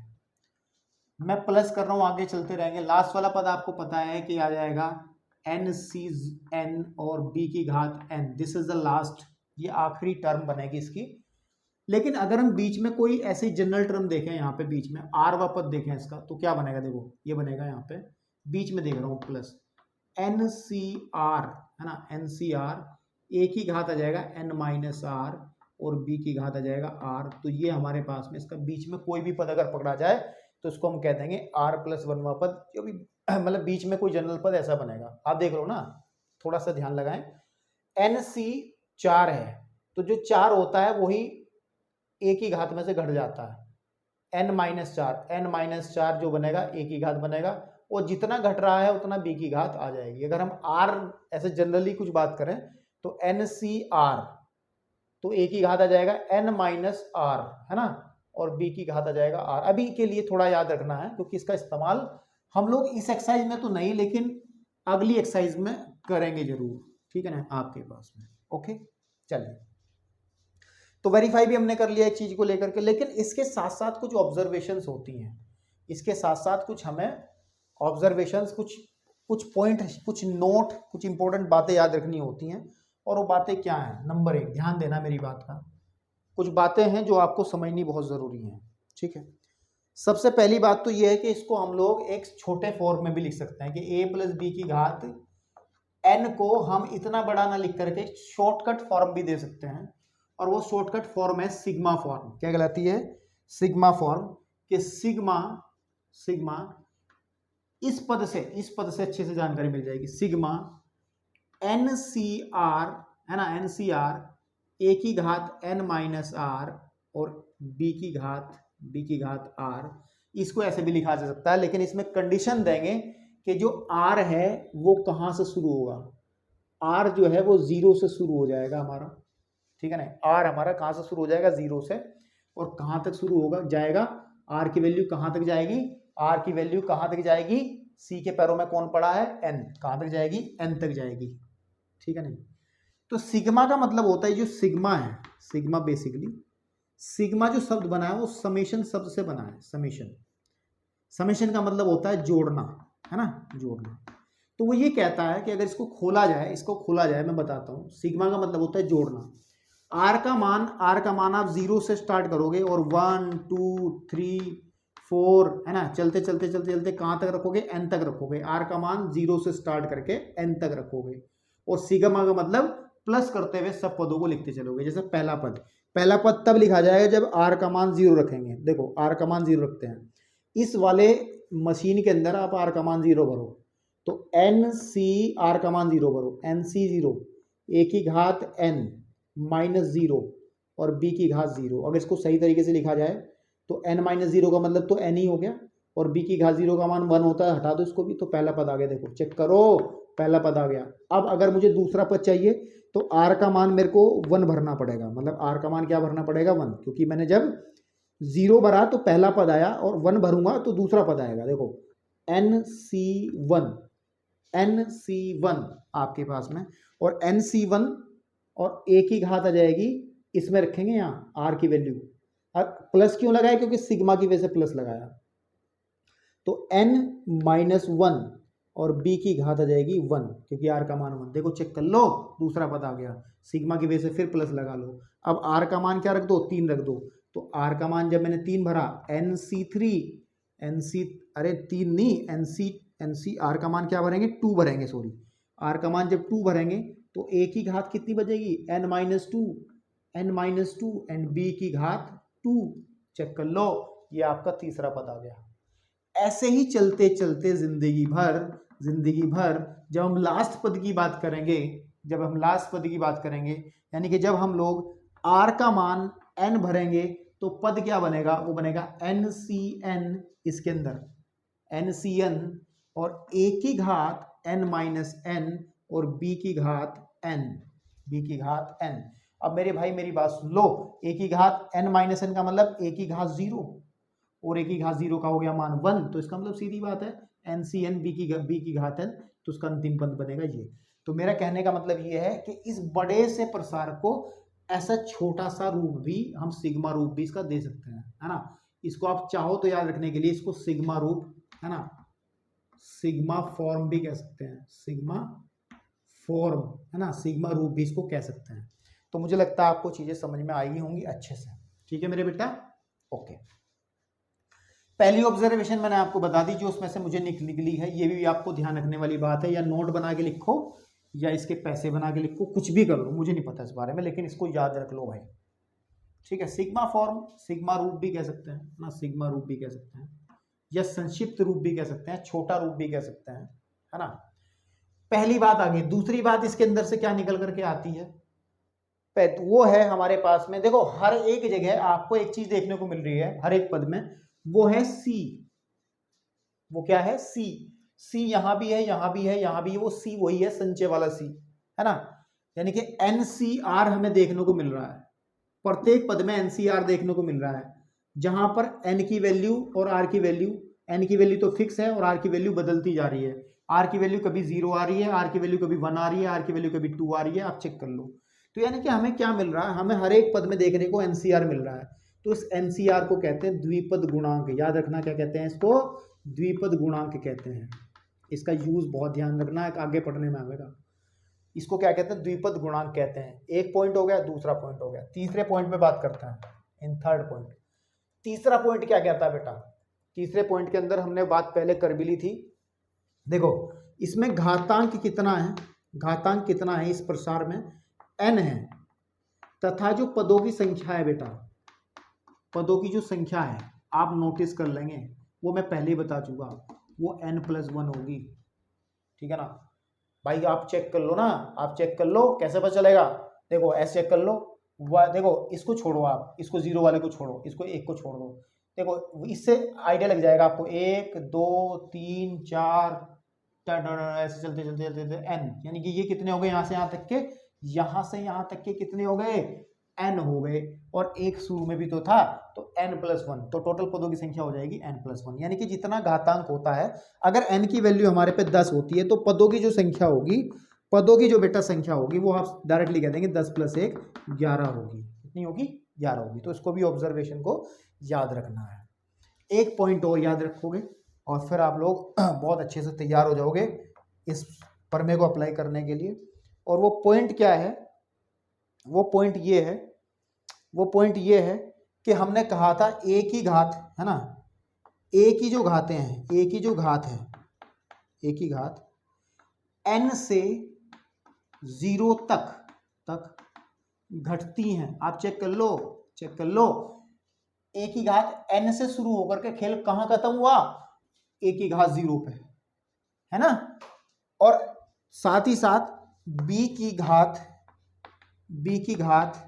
मैं प्लस कर रहा हूँ, आगे चलते रहेंगे। लास्ट वाला पद आपको पता है कि आ जाएगा एन सी एन और बी की घात N, this is the last, ये आखिरी टर्म बनेगी इसकी। लेकिन अगर हम बीच में कोई ऐसी जनरल टर्म देखें, यहाँ पे बीच में आर वा पद देखें इसका, तो क्या बनेगा, देखो ये बनेगा, यहाँ पे बीच में देख रहा हूँ प्लस एन सी आर, है ना, एन सी आर, ए की घात आ जाएगा एन माइनस आर और बी की घात आ जाएगा आर। तो ये हमारे पास में इसका बीच में कोई भी पद अगर पकड़ा जाए तो इसको हम कह देंगे आर प्लस 1वां पद, जो भी मतलब बीच में कोई जनरल पद ऐसा बनेगा। आप देख लो ना, थोड़ा सा ध्यान लगाएं, एन सी 4 है, तो जो 4 होता है वही ए की घात में से घट जाता है, n माइनस 4, n माइनस 4 जो बनेगा ए की घात बनेगा, और जितना घट रहा है उतना बी की घात आ जाएगी। अगर हम r ऐसे जनरली कुछ बात करें तो एन सी आर, तो ए की घात आ जाएगा n माइनस आर, है ना, और बी की घात आ जाएगा r। अभी के लिए थोड़ा याद रखना है क्योंकि इसका इस्तेमाल हम लोग इस एक्सरसाइज में तो नहीं, लेकिन अगली एक्सरसाइज में करेंगे जरूर, ठीक है ना आपके पास में। ओके, चलिए, तो वेरीफाई भी हमने कर लिया एक चीज को लेकर के, लेकिन इसके साथ साथ कुछ ऑब्जर्वेशंस होती हैं, इसके साथ साथ कुछ हमें ऑब्जर्वेशंस, कुछ पॉइंट, कुछ नोट, कुछ इंपॉर्टेंट बातें याद रखनी होती हैं। और वो बातें क्या हैं, नंबर 1 ध्यान देना मेरी बात का, कुछ बातें हैं जो आपको समझनी बहुत ज़रूरी हैं। ठीक है, सबसे पहली बात तो ये है कि इसको हम लोग एक छोटे फॉर्म में भी लिख सकते हैं कि a प्लस बी की घात n को हम इतना बड़ा ना लिख करके शॉर्टकट फॉर्म भी दे सकते हैं, और वो शॉर्टकट फॉर्म है सिग्मा फॉर्म। क्या कहलाती है, सिग्मा फॉर्म, कि सिग्मा इस पद से अच्छे से जानकारी मिल जाएगी, सिग्मा एन सी आर, है ना, एन सी आर, ए की घात n माइनस आर और b की घात r। इसको ऐसे भी लिखा जा सकता है, लेकिन इसमें कंडीशन देंगे कि जो r है वो कहाँ से शुरू होगा, r जो है वो 0 से शुरू हो जाएगा हमारा, ठीक है ना, r हमारा कहाँ से शुरू हो जाएगा, 0 से, और कहाँ तक शुरू होगा जाएगा, r की वैल्यू कहाँ तक जाएगी, r की वैल्यू कहाँ तक जाएगी, c के पैरों में कौन पड़ा है, n, कहाँ तक जाएगी, n तक जाएगी, ठीक है नहीं। तो सिग्मा का मतलब होता है, जो सिग्मा है, सिग्मा बेसिकली, सिग्मा जो शब्द बना है वो समेशन शब्द से बना है, समेशन का मतलब होता है जोड़ना, है ना, जोड़ना। तो वो ये कहता है कि अगर इसको खोला जाए, मैं बताता हूँ, सिग्मा का मतलब होता है जोड़ना। आर का मान आप 0 से स्टार्ट करोगे और 1 2 3 4, है ना, चलते कहाँ तक रखोगे, n तक रखोगे। आर का मान 0 से स्टार्ट करके n तक रखोगे, और सिग्मा का मतलब प्लस करते हुए सब पदों को लिखते चलोगे। जैसे पहला पद तब लिखा जाएगा जब r का मान 0 रखेंगे। देखो r का मान 0 रखते हैं, इस वाले मशीन के अंदर आप r का मान 0 भरो, तो n सी r का मान 0 भरो, n सी 0, a की घात n माइनस 0 और b की घात 0। अगर इसको सही तरीके से लिखा जाए तो n माइनस 0 का मतलब तो n ही हो गया, और b की घात 0 का मान 1 होता है, हटा दो इसको भी, तो पहला पद आ गया। देखो चेक करो, पहला पद आ गया। अब अगर मुझे दूसरा पद चाहिए तो r का मान मेरे को 1 भरना पड़ेगा, मतलब r का मान क्या भरना पड़ेगा 1, क्योंकि मैंने जब 0 भरा तो पहला पद आया, और 1 भरूंगा तो दूसरा पद आएगा। देखो NC1 आपके पास में, और NC1 और a की घात आ जाएगी, इसमें रखेंगे यहाँ r की वैल्यू। अब प्लस क्यों लगाया, क्योंकि सिग्मा की वजह से प्लस लगाया, तो n माइनस 1 और b की घात आ जाएगी 1, क्योंकि r का मान 1। देखो चेक कर लो, दूसरा पद आ गया, सिग्मा की वजह से फिर प्लस लगा लो। अब r का मान क्या रख दो, 3 रख दो, तो r का मान जब मैंने 3 भरा, NC अरे 3 नहीं, NC r का मान क्या भरेंगे, 2 भरेंगे, सॉरी, r का मान जब 2 भरेंगे तो a की घात कितनी बचेगी, n minus two, and b की घात 2। चेक कर लो, ये आपका तीसरा पद आ गया। ऐसे ही चलते चलते जिंदगी भर जब हम लास्ट पद की बात करेंगे, यानी कि जब हम लोग r का मान n भरेंगे तो पद क्या बनेगा, वो बनेगा NCN, इसके अंदर NCN, और a की घात n माइनस n और b की घात n। अब मेरे भाई मेरी बात सुन लो, a की घात n माइनस n का मतलब a की घात 0, और a की घात 0 का हो गया मान 1, तो इसका मतलब सीधी बात है NCN b की घात n, तो उसका अंतिम पद बनेगा ये। तो मेरा कहने का मतलब ये है कि इस बड़े से प्रसार को ऐसा छोटा सा रूप भी हम सिग्मा रूप भी इसका दे सकते हैं, है ना। इसको आप चाहो तो याद रखने के लिए इसको सिग्मा रूप, है ना, सिग्मा फॉर्म भी कह सकते हैं, सिग्मा फॉर्म, है ना, सिग्मा रूप भी इसको कह सकते हैं। तो मुझे लगता है आपको चीजें समझ में आई होंगी अच्छे से। ठीक है मेरे बेटा, ओके। पहली ऑब्जर्वेशन मैंने आपको बता दी जो उसमें से मुझे निकली है, ये भी आपको ध्यान रखने वाली बात है, या नोट बना के लिखो या इसके पैसे बना के लिखो, कुछ भी कर लो, मुझे नहीं पता इस बारे में, लेकिन इसको याद रख लो भाई। ठीक है, सिग्मा फॉर्म, सिग्मा रूप भी कह सकते हैं ना, सिग्मा रूप भी कह सकते हैं, या संक्षिप्त रूप भी कह सकते हैं, छोटा रूप भी कह सकते हैं, है ना। पहली बात आ गई। दूसरी बात इसके अंदर से क्या निकल करके आती है, वो है हमारे पास में, देखो हर एक जगह आपको एक चीज देखने को मिल रही है हर एक पद में, वो है सी। वो क्या है, सी। सी यहां भी है, यहां भी है, यहां भी है, वो सी वही है, संचय वाला सी, है ना। यानी कि NCR हमें देखने को मिल रहा है, प्रत्येक पद में NCR देखने को मिल रहा है, जहां पर n की वैल्यू और r की वैल्यू, n की वैल्यू तो फिक्स है और r की वैल्यू बदलती जा रही है। r की वैल्यू कभी 0 आ रही है, r की वैल्यू कभी 1 आ रही है, r की वैल्यू कभी 2 आ रही है, आप चेक कर लो। तो यानी कि हमें क्या मिल रहा है, हमें हर एक पद में देखने को NCR मिल रहा है। तो इस NCR को कहते हैं द्विपद गुणांक, याद रखना क्या कहते हैं इसको, द्विपद गुणांक कहते हैं। इसका यूज बहुत ध्यान रखना है, आगे पढ़ने में आएगा। इसको क्या कहते हैं, द्विपद गुणांक कहते हैं। एक पॉइंट हो गया, दूसरा पॉइंट हो गया, तीसरे पॉइंट पे बात करते हैं, इन थर्ड पॉइंट। तीसरा पॉइंट क्या कहता है बेटा, तीसरे पॉइंट के अंदर हमने बात पहले कर भी ली थी। देखो इसमें घातांक कितना है, घातांक कितना है इस प्रसार में, n है, तथा जो पदों की संख्या है बेटा, पदों की जो संख्या है आप नोटिस कर लेंगे, वो मैं पहले ही बता चुका, वो n+1 होगी। ठीक है ना भाई, आप चेक कर लो ना, आप चेक कर लो, कैसे पता चलेगा, देखो ऐसे चेक कर लो, देखो इसको छोड़ो, आप इसको 0 वाले को छोड़ो, इसको 1 को छोड़ दो, देखो इससे आइडिया लग जाएगा आपको, 1 2 3 4 ऐसे चलते चलते चलते n, यानी कि ये कितने हो गए, यहाँ से यहाँ तक के, यहाँ से यहाँ तक के कितने हो गए, n हो गए, और एक शुरू में भी तो था, तो n+1, तो टोटल पदों की संख्या हो जाएगी n+1। यानी कि जितना घातांक होता है, अगर n की वैल्यू हमारे पे 10 होती है, तो पदों की जो संख्या होगी, पदों की जो बेटा संख्या होगी, वो आप डायरेक्टली कह देंगे 10 + 1 11 होगी। कितनी होगी, 11 होगी। तो इसको भी ऑब्जर्वेशन को याद रखना है। एक पॉइंट और याद रखोगे और फिर आप लोग बहुत अच्छे से तैयार हो जाओगे इस प्रमेय को अप्लाई करने के लिए। और वो पॉइंट क्या है, वो पॉइंट ये है कि हमने कहा था a की घात, है ना, a की जो घातें हैं, a की जो घात है, a की घात n से 0 तक घटती हैं। आप चेक कर लो, चेक कर लो, a की घात n से शुरू होकर के खेल कहां खत्म हुआ, a की घात 0 पे, है ना। और साथ ही साथ b की घात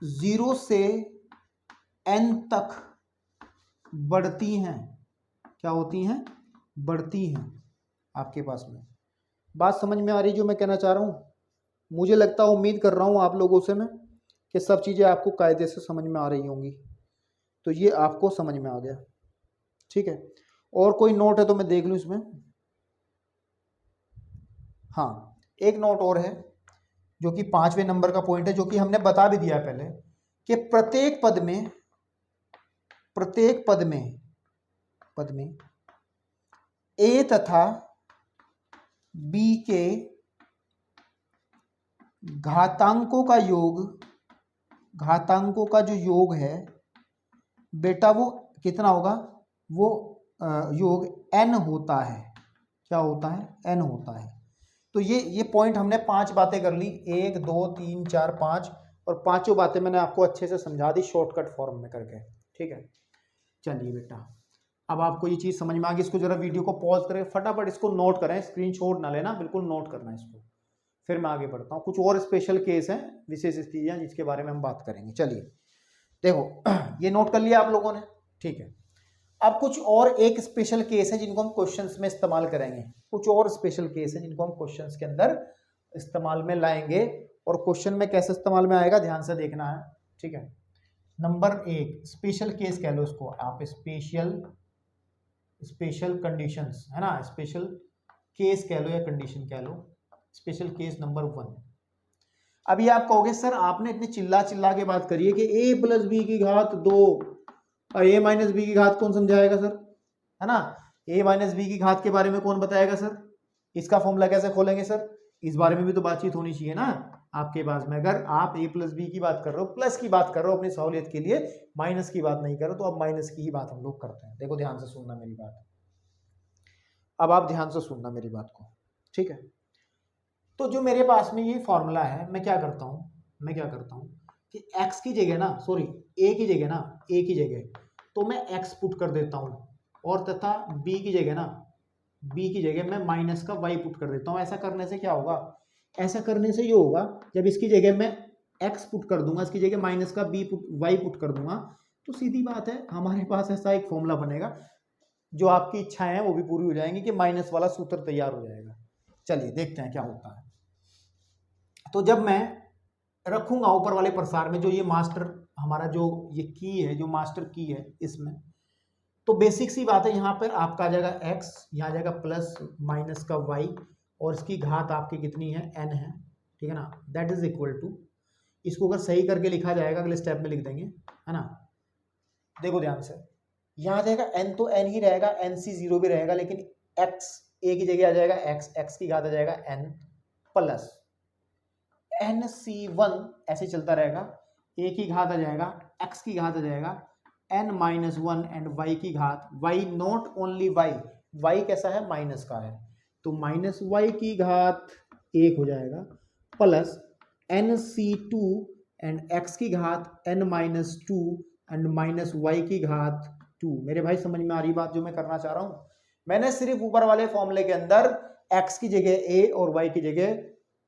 0 से n तक बढ़ती हैं, क्या होती हैं, बढ़ती हैं आपके पास में। बात समझ में आ रही जो मैं कहना चाह रहा हूँ? मुझे लगता है, उम्मीद कर रहा हूँ आप लोगों से मैं कि सब चीज़ें आपको कायदे से समझ में आ रही होंगी। तो ये आपको समझ में आ गया, ठीक है। और कोई नोट है तो मैं देख लूँ इसमें। हाँ, एक नोट और है जो कि 5वें नंबर का पॉइंट है, जो कि हमने बता भी दिया पहले कि प्रत्येक पद में ए तथा बी के घातांकों का जो योग है बेटा, वो कितना होगा, वो योग n होता है। क्या होता है? n होता है। तो ये पॉइंट हमने 5 बातें कर ली, 1 2 3 4 5, और पांचों बातें मैंने आपको अच्छे से समझा दी शॉर्टकट फॉर्म में करके, ठीक है। चलिए बेटा, अब आपको ये चीज़ समझ में आ गई। इसको जरा वीडियो को पॉज करें, फटाफट इसको नोट करें, स्क्रीनशॉट ना लेना, बिल्कुल नोट करना इसको। फिर मैं आगे बढ़ता हूँ। कुछ और स्पेशल केस हैं, विशेष स्थितियाँ, जिसके बारे में हम बात करेंगे। चलिए देखो, ये नोट कर लिया आप लोगों ने, ठीक है। अब कुछ और एक स्पेशल केस है जिनको हम क्वेश्चंस में इस्तेमाल करेंगे। कुछ और स्पेशल केस है जिनको हम क्वेश्चंस के अंदर इस्तेमाल में लाएंगे, और क्वेश्चन में कैसे इस्तेमाल में आएगा ध्यान से देखना है, ठीक है। नंबर 1 स्पेशल केस कह लो इसको आप, स्पेशल कंडीशंस, है ना, स्पेशल केस कह लो या कंडीशन कह लो। Special case number 1। अभी आप कहोगे सर आपने इतनी चिल्ला चिल्ला के बात करी है कि a + b की घात 2 और a - b की घात कौन समझाएगा सर, है ना। a - b की घात के बारे में कौन बताएगा सर, इसका फॉर्मूला कैसे खोलेंगे सर, इस बारे में भी तो बातचीत होनी चाहिए ना आपके पास में। अगर आप a + b की बात कर रहे हो, प्लस की बात कर रहे हो अपनी सहूलियत के लिए, माइनस की बात नहीं कर रहे, तो अब माइनस की ही बात हम लोग करते हैं। देखो ध्यान से सुनना मेरी बात, अब आप ध्यान से सुनना मेरी बात को, ठीक है। तो जो मेरे पास में ये फॉर्मूला है, मैं क्या करता हूँ कि x की जगह ना, सॉरी a की जगह तो मैं x पुट कर देता हूँ, और तथा b की जगह मैं माइनस का y पुट कर देता हूँ। ऐसा करने से क्या होगा, ऐसा करने से ये होगा, जब इसकी जगह मैं x पुट कर दूंगा, इसकी जगह माइनस का y पुट कर दूंगा, तो सीधी बात है हमारे पास ऐसा एक फॉर्मूला बनेगा, जो आपकी इच्छाएं हैं वो भी पूरी हो जाएंगी कि माइनस वाला सूत्र तैयार हो जाएगा। चलिए देखते हैं क्या होता है। तो जब मैं रखूंगा ऊपर वाले प्रसार में, जो ये मास्टर हमारा जो ये की है, जो मास्टर की है इसमें, तो बेसिक सी बात है, यहाँ पर आपका आ जाएगा x, यहाँ आ जाएगा प्लस माइनस का y, और इसकी घात आपकी कितनी है, n है, ठीक है ना। दैट इज इक्वल टू, इसको अगर सही करके लिखा जाएगा अगले स्टेप में लिख देंगे, है ना। देखो ध्यान से, यहाँ आ जाएगा n, तो n ही रहेगा, nc0 भी रहेगा, लेकिन x a की जगह आ जाएगा x की घात आ जाएगा n प्लस nc1, ऐसे चलता रहेगा, a की घात आ जाएगा, x की घात आ जाएगा n - 1 एंड y की घात, y नॉट ओनली y कैसा है, माइनस का है, तो माइनस y की घात 1 हो जाएगा, प्लस nc2 एंड x की घात n - 2 एंड माइनस y की घात 2। मेरे भाई समझ में आ रही बात जो मैं करना चाह रहा हूं? मैंने सिर्फ ऊपर वाले फॉर्मूले के अंदर x की जगह a और y की जगह,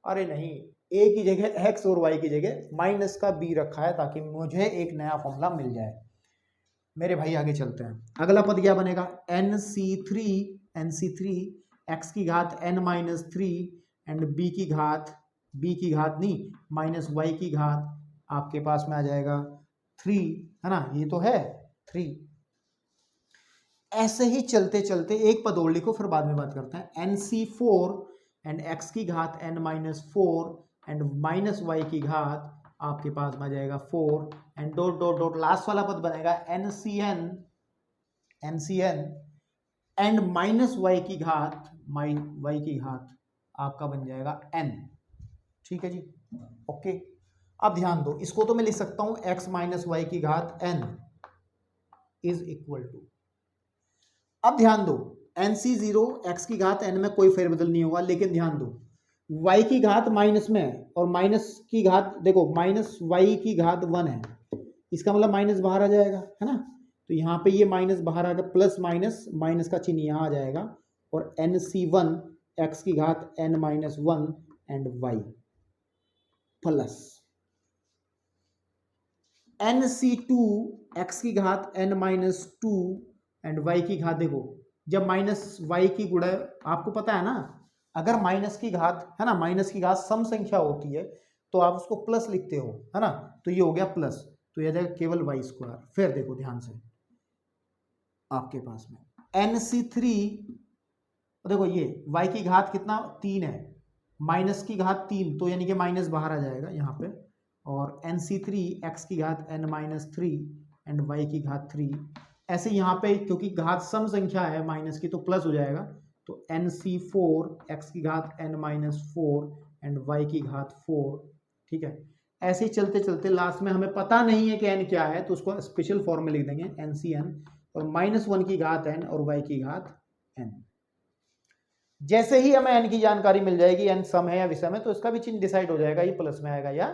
अरे नहीं, a की जगह x और y की जगह माइनस का b रखा है, ताकि मुझे एक नया फॉर्मूला मिल जाए। मेरे भाई आगे चलते हैं। अगला पद क्या बनेगा, nc3 x की घात n - 3 एंड b की घात नहीं, माइनस y की घात आपके पास में आ जाएगा 3, है ना, ये तो है 3। ऐसे ही चलते चलते एक पद और लिखो, फिर बाद में बात करते हैं। nc4 एंड x की घात n - 4 एंड माइनस y की घात आपके पास में आ जाएगा 4 and dot dot dot, last वाला पद बनेगा ncn एंड माइनस y की घात आपका बन जाएगा n, ठीक है जी, ओके। अब ध्यान दो, इसको तो मैं लिख सकता हूं x - y की घात n इज इक्वल टू, अब ध्यान दो nc0 x की घात n में कोई फेरबदल नहीं होगा, लेकिन ध्यान दो y की घात माइनस में है, और माइनस की घात देखो, माइनस y की घात 1 है, इसका मतलब माइनस बाहर आ जाएगा, है ना। तो यहाँ पे ये माइनस बाहर आ गया, प्लस माइनस का चिन्ह यहाँ आ जाएगा, और nc1 x की घात n - 1 and y plus N C two X की घात n minus two and Y की घात, देखो जब माइनस वाई की गुणा, आपको पता है ना, अगर माइनस की घात है ना, माइनस की घात सम संख्या होती है तो आप उसको प्लस लिखते हो, है ना, तो ये हो गया प्लस, तो यह जाएगा केवल वाई स्क्वायर। फिर देखो ध्यान से आपके पास में एन सी थ्री, देखो ये y की घात कितना 3 है, माइनस की घात 3, तो यानी कि माइनस बाहर आ जाएगा यहाँ पे, और एन सी थ्री एक्स की घात n minus three and y की घात 3, ऐसे यहाँ पे क्योंकि घात सम संख्या है माइनस की तो प्लस हो जाएगा, तो एन सी फोर एक्स की घात n minus four and y की घात 4, ठीक है। ऐसे ही चलते चलते लास्ट में हमें पता नहीं है कि n क्या है, तो उसको स्पेशल फॉर्म में लिख देंगे एन सी एन, और माइनस वन की घात n और y की घात n। जैसे ही हमें n की जानकारी मिल जाएगी, n सम है या विषम है, तो इसका भी चिन्ह डिसाइड हो जाएगा, ये प्लस में आएगा या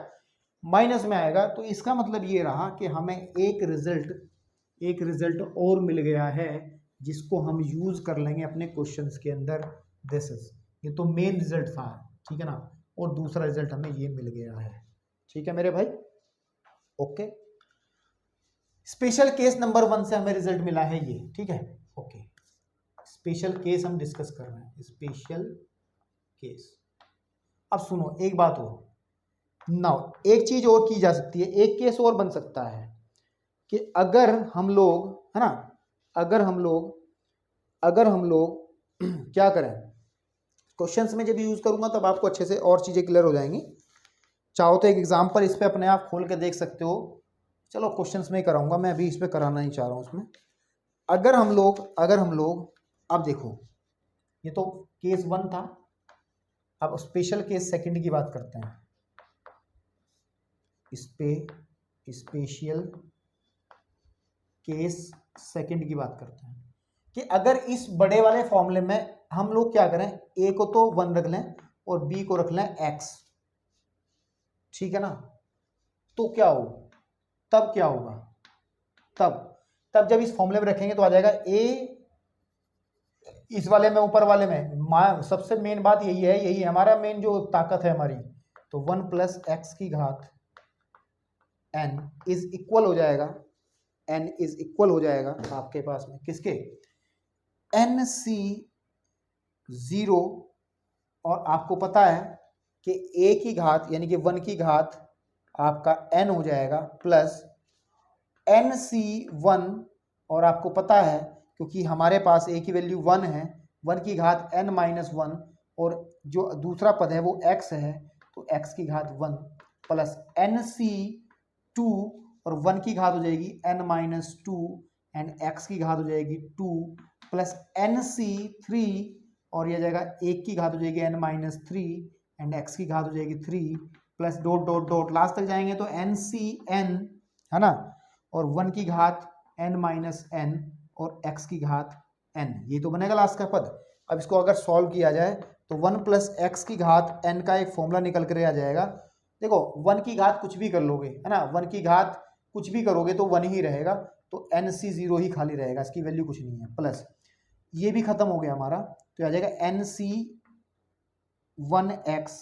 माइनस में आएगा। तो इसका मतलब ये रहा कि हमें एक रिजल्ट और मिल गया है जिसको हम यूज कर लेंगे अपने क्वेश्चंस के अंदर। दिस इज, ये तो मेन रिजल्ट था, ठीक है ना, और दूसरा रिजल्ट हमें ये मिल गया है, ठीक है मेरे भाई, ओके। स्पेशल केस नंबर 1 से हमें रिजल्ट मिला है ये, ठीक है, ओके। स्पेशल केस हम डिस्कस कर रहे हैं, स्पेशल केस। अब सुनो एक बात और, नाउ एक चीज और की जा सकती है, एक केस और बन सकता है कि अगर हम लोग, है ना, अगर हम लोग क्या करें, क्वेश्चंस में जब यूज करूंगा तब आपको अच्छे से और चीजें क्लियर हो जाएंगी। चाहो तो एक एग्जांपल इस पे अपने आप खोल के देख सकते हो, चलो क्वेश्चंस में ही कराऊंगा मैं, अभी इस पे कराना नहीं चाह रहा हूं उसमें। अगर हम लोग अब देखो, ये तो केस 1 था, अब स्पेशल केस सेकंड की बात करते हैं। स्पेशल केस सेकंड की बात करते हैं कि अगर इस बड़े वाले फॉर्मूले में हम लोग क्या करें, ए को तो 1 रख लें और बी को रख लें x, ठीक है ना, तो क्या हो, तब क्या होगा, तब जब इस फॉर्मूले में रखेंगे तो आ जाएगा ए, इस वाले में ऊपर वाले में सबसे मेन बात यही है हमारा मेन जो ताकत है हमारी, तो 1 प्लस एक्स की घात n इज इक्वल हो जाएगा, n इज इक्वल हो जाएगा आपके पास में किसके, एन सी 0, और आपको पता है कि a की घात यानी कि 1 की घात आपका n हो जाएगा प्लस एन सी 1, और आपको पता है क्योंकि हमारे पास a की वैल्यू 1 है, 1 की घात n माइनस 1, और जो दूसरा पद है वो x है, तो x की घात 1 प्लस एन सी 2, और 1 की घात हो जाएगी n माइनस 2 एंड x की घात हो जाएगी 2 प्लस एन सी 3, और यह जाएगा 1 की घात हो जाएगी n माइनस 3 एंड x की घात हो जाएगी 3 plus dot dot dot last तक जाएंगे तो एन सी एन, है ना, और 1 की घात n माइनस n और x की घात n, ये तो बनेगा लास्ट का पद। अब इसको अगर सॉल्व किया जाए तो 1 प्लस एक्स की घात n का एक फॉर्मूला निकल कर आ जाएगा। देखो 1 की घात कुछ भी कर लोगे, है ना, 1 की घात कुछ भी करोगे तो 1 ही रहेगा, तो एन सी 0 ही खाली रहेगा, इसकी वैल्यू कुछ नहीं है, प्लस ये भी खत्म हो गया हमारा, तो आ जाएगा एन सी 1x,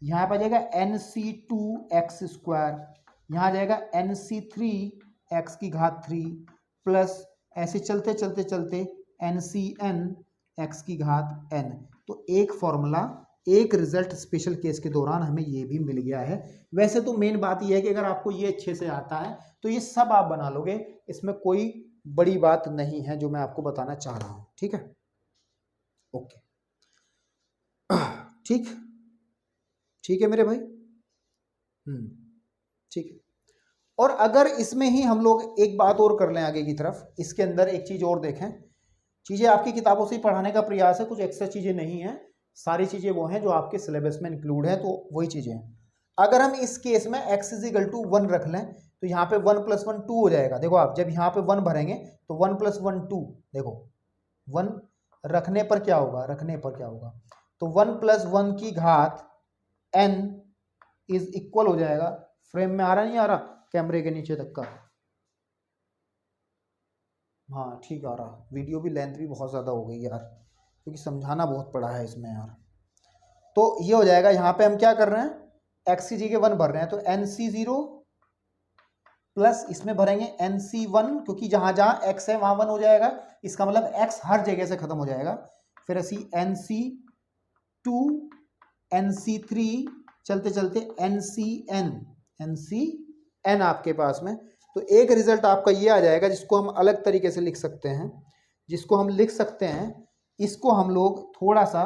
यहाँ पर आ जाएगा एन सी 2x स्क्वायर, यहाँ आ जाएगा एन सी 3x की घात 3 प्लस ऐसे चलते चलते चलते एन सी एन एक्स की घात n। तो एक फॉर्मूला, एक रिजल्ट स्पेशल केस के दौरान हमें ये भी मिल गया है। वैसे तो मेन बात ये है कि अगर आपको ये अच्छे से आता है तो ये सब आप बना लोगे, इसमें कोई बड़ी बात नहीं है जो मैं आपको बताना चाह रहा हूं, ठीक है, ओके, ठीक है मेरे भाई, ठीक है। और अगर इसमें ही हम लोग एक बात और कर लें आगे की तरफ, इसके अंदर एक चीज और देखें, चीजें आपकी किताबों से पढ़ाने का प्रयास है, कुछ एक्स्ट्रा चीजें नहीं है, सारी चीजें वो हैं जो आपके सिलेबस में इंक्लूड है, तो वही चीजें हैं। अगर हम इस केस में x इज इक्वल टू 1 रख लें तो यहाँ पे 1 प्लस 1 2 हो जाएगा। देखो आप जब यहाँ पे 1 भरेंगे तो 1 प्लस 1 2, देखो 1 रखने पर क्या होगा, तो 1 प्लस 1 की घात n इज इक्वल हो जाएगा, फ्रेम में आ रहा नहीं आ रहा, कैमरे के नीचे तक का, हाँ ठीक आ रहा, वीडियो भी लेंथ भी बहुत ज़्यादा हो गई यार, क्योंकि समझाना बहुत पड़ा है इसमें यार। तो ये हो जाएगा, यहाँ पे हम क्या कर रहे हैं, एक्स की जगह 1 भर रहे हैं, तो एन सी 0 प्लस इसमें भरेंगे NC1, क्योंकि जहां जहां x है वहां 1 हो जाएगा, इसका मतलब x हर जगह से खत्म हो जाएगा। फिर ऐसी NC2, NC3, चलते चलते NCN आपके पास में। तो एक रिजल्ट आपका ये आ जाएगा, जिसको हम अलग तरीके से लिख सकते हैं, जिसको हम लिख सकते हैं, इसको हम लोग थोड़ा सा,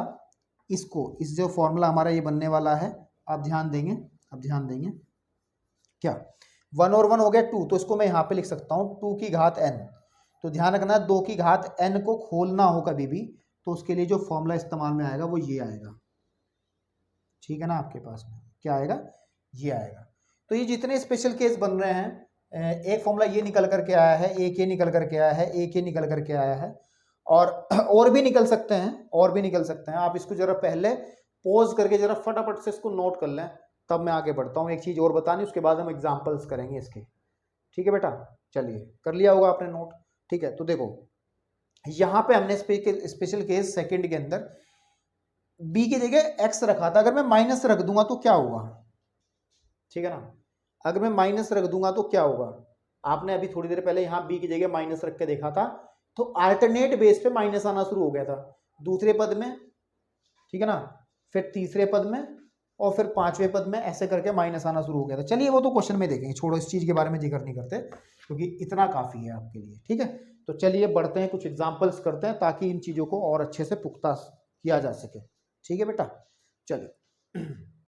इसको, इस जो फॉर्मूला हमारा ये बनने वाला है, आप ध्यान देंगे, अब ध्यान देंगे क्या, 1 और 1 हो गया 2, तो इसको मैं यहाँ पे लिख सकता हूँ 2 की घात n। तो ध्यान रखना 2 की घात n को खोलना हो कभी भी, तो उसके लिए जो फॉर्मूला इस्तेमाल में आएगा वो ये आएगा, ठीक है ना, आपके पास में क्या आएगा, ये आएगा। तो ये जितने स्पेशल केस बन रहे हैं, एक फॉर्मूला ये निकल करके आया है, एक ये निकल करके आया है, एक ये निकल करके आया है, और भी निकल सकते हैं, और भी निकल सकते हैं। आप इसको जरा पहले पॉज करके जरा फटाफट से इसको नोट कर लें, तब मैं आगे बढ़ता हूँ। एक चीज और बतानी, उसके बाद हम एग्जाम्पल्स करेंगे इसके, ठीक है बेटा। चलिए, कर लिया होगा आपने नोट, ठीक है। तो देखो यहाँ पे हमने स्पेशल केस सेकंड के अंदर b की जगह x रखा था, अगर मैं माइनस रख दूंगा तो क्या होगा, ठीक है ना, अगर मैं माइनस रख दूंगा तो क्या होगा। आपने अभी थोड़ी देर पहले यहाँ b की जगह माइनस रख के देखा था, तो अल्टरनेट बेस पे माइनस आना शुरू हो गया था, दूसरे पद में, ठीक है ना, फिर तीसरे पद में, और फिर पांचवें पद में, ऐसे करके माइनस आना शुरू हो गया था। चलिए वो तो क्वेश्चन में देखेंगे, छोड़ो, इस चीज के बारे में जिक्र नहीं करते, क्योंकि इतना काफी है आपके लिए, ठीक है। तो चलिए बढ़ते हैं, कुछ एग्जाम्पल्स करते हैं, ताकि इन चीजों को और अच्छे से पुख्ता किया जा सके, ठीक है बेटा। चलिए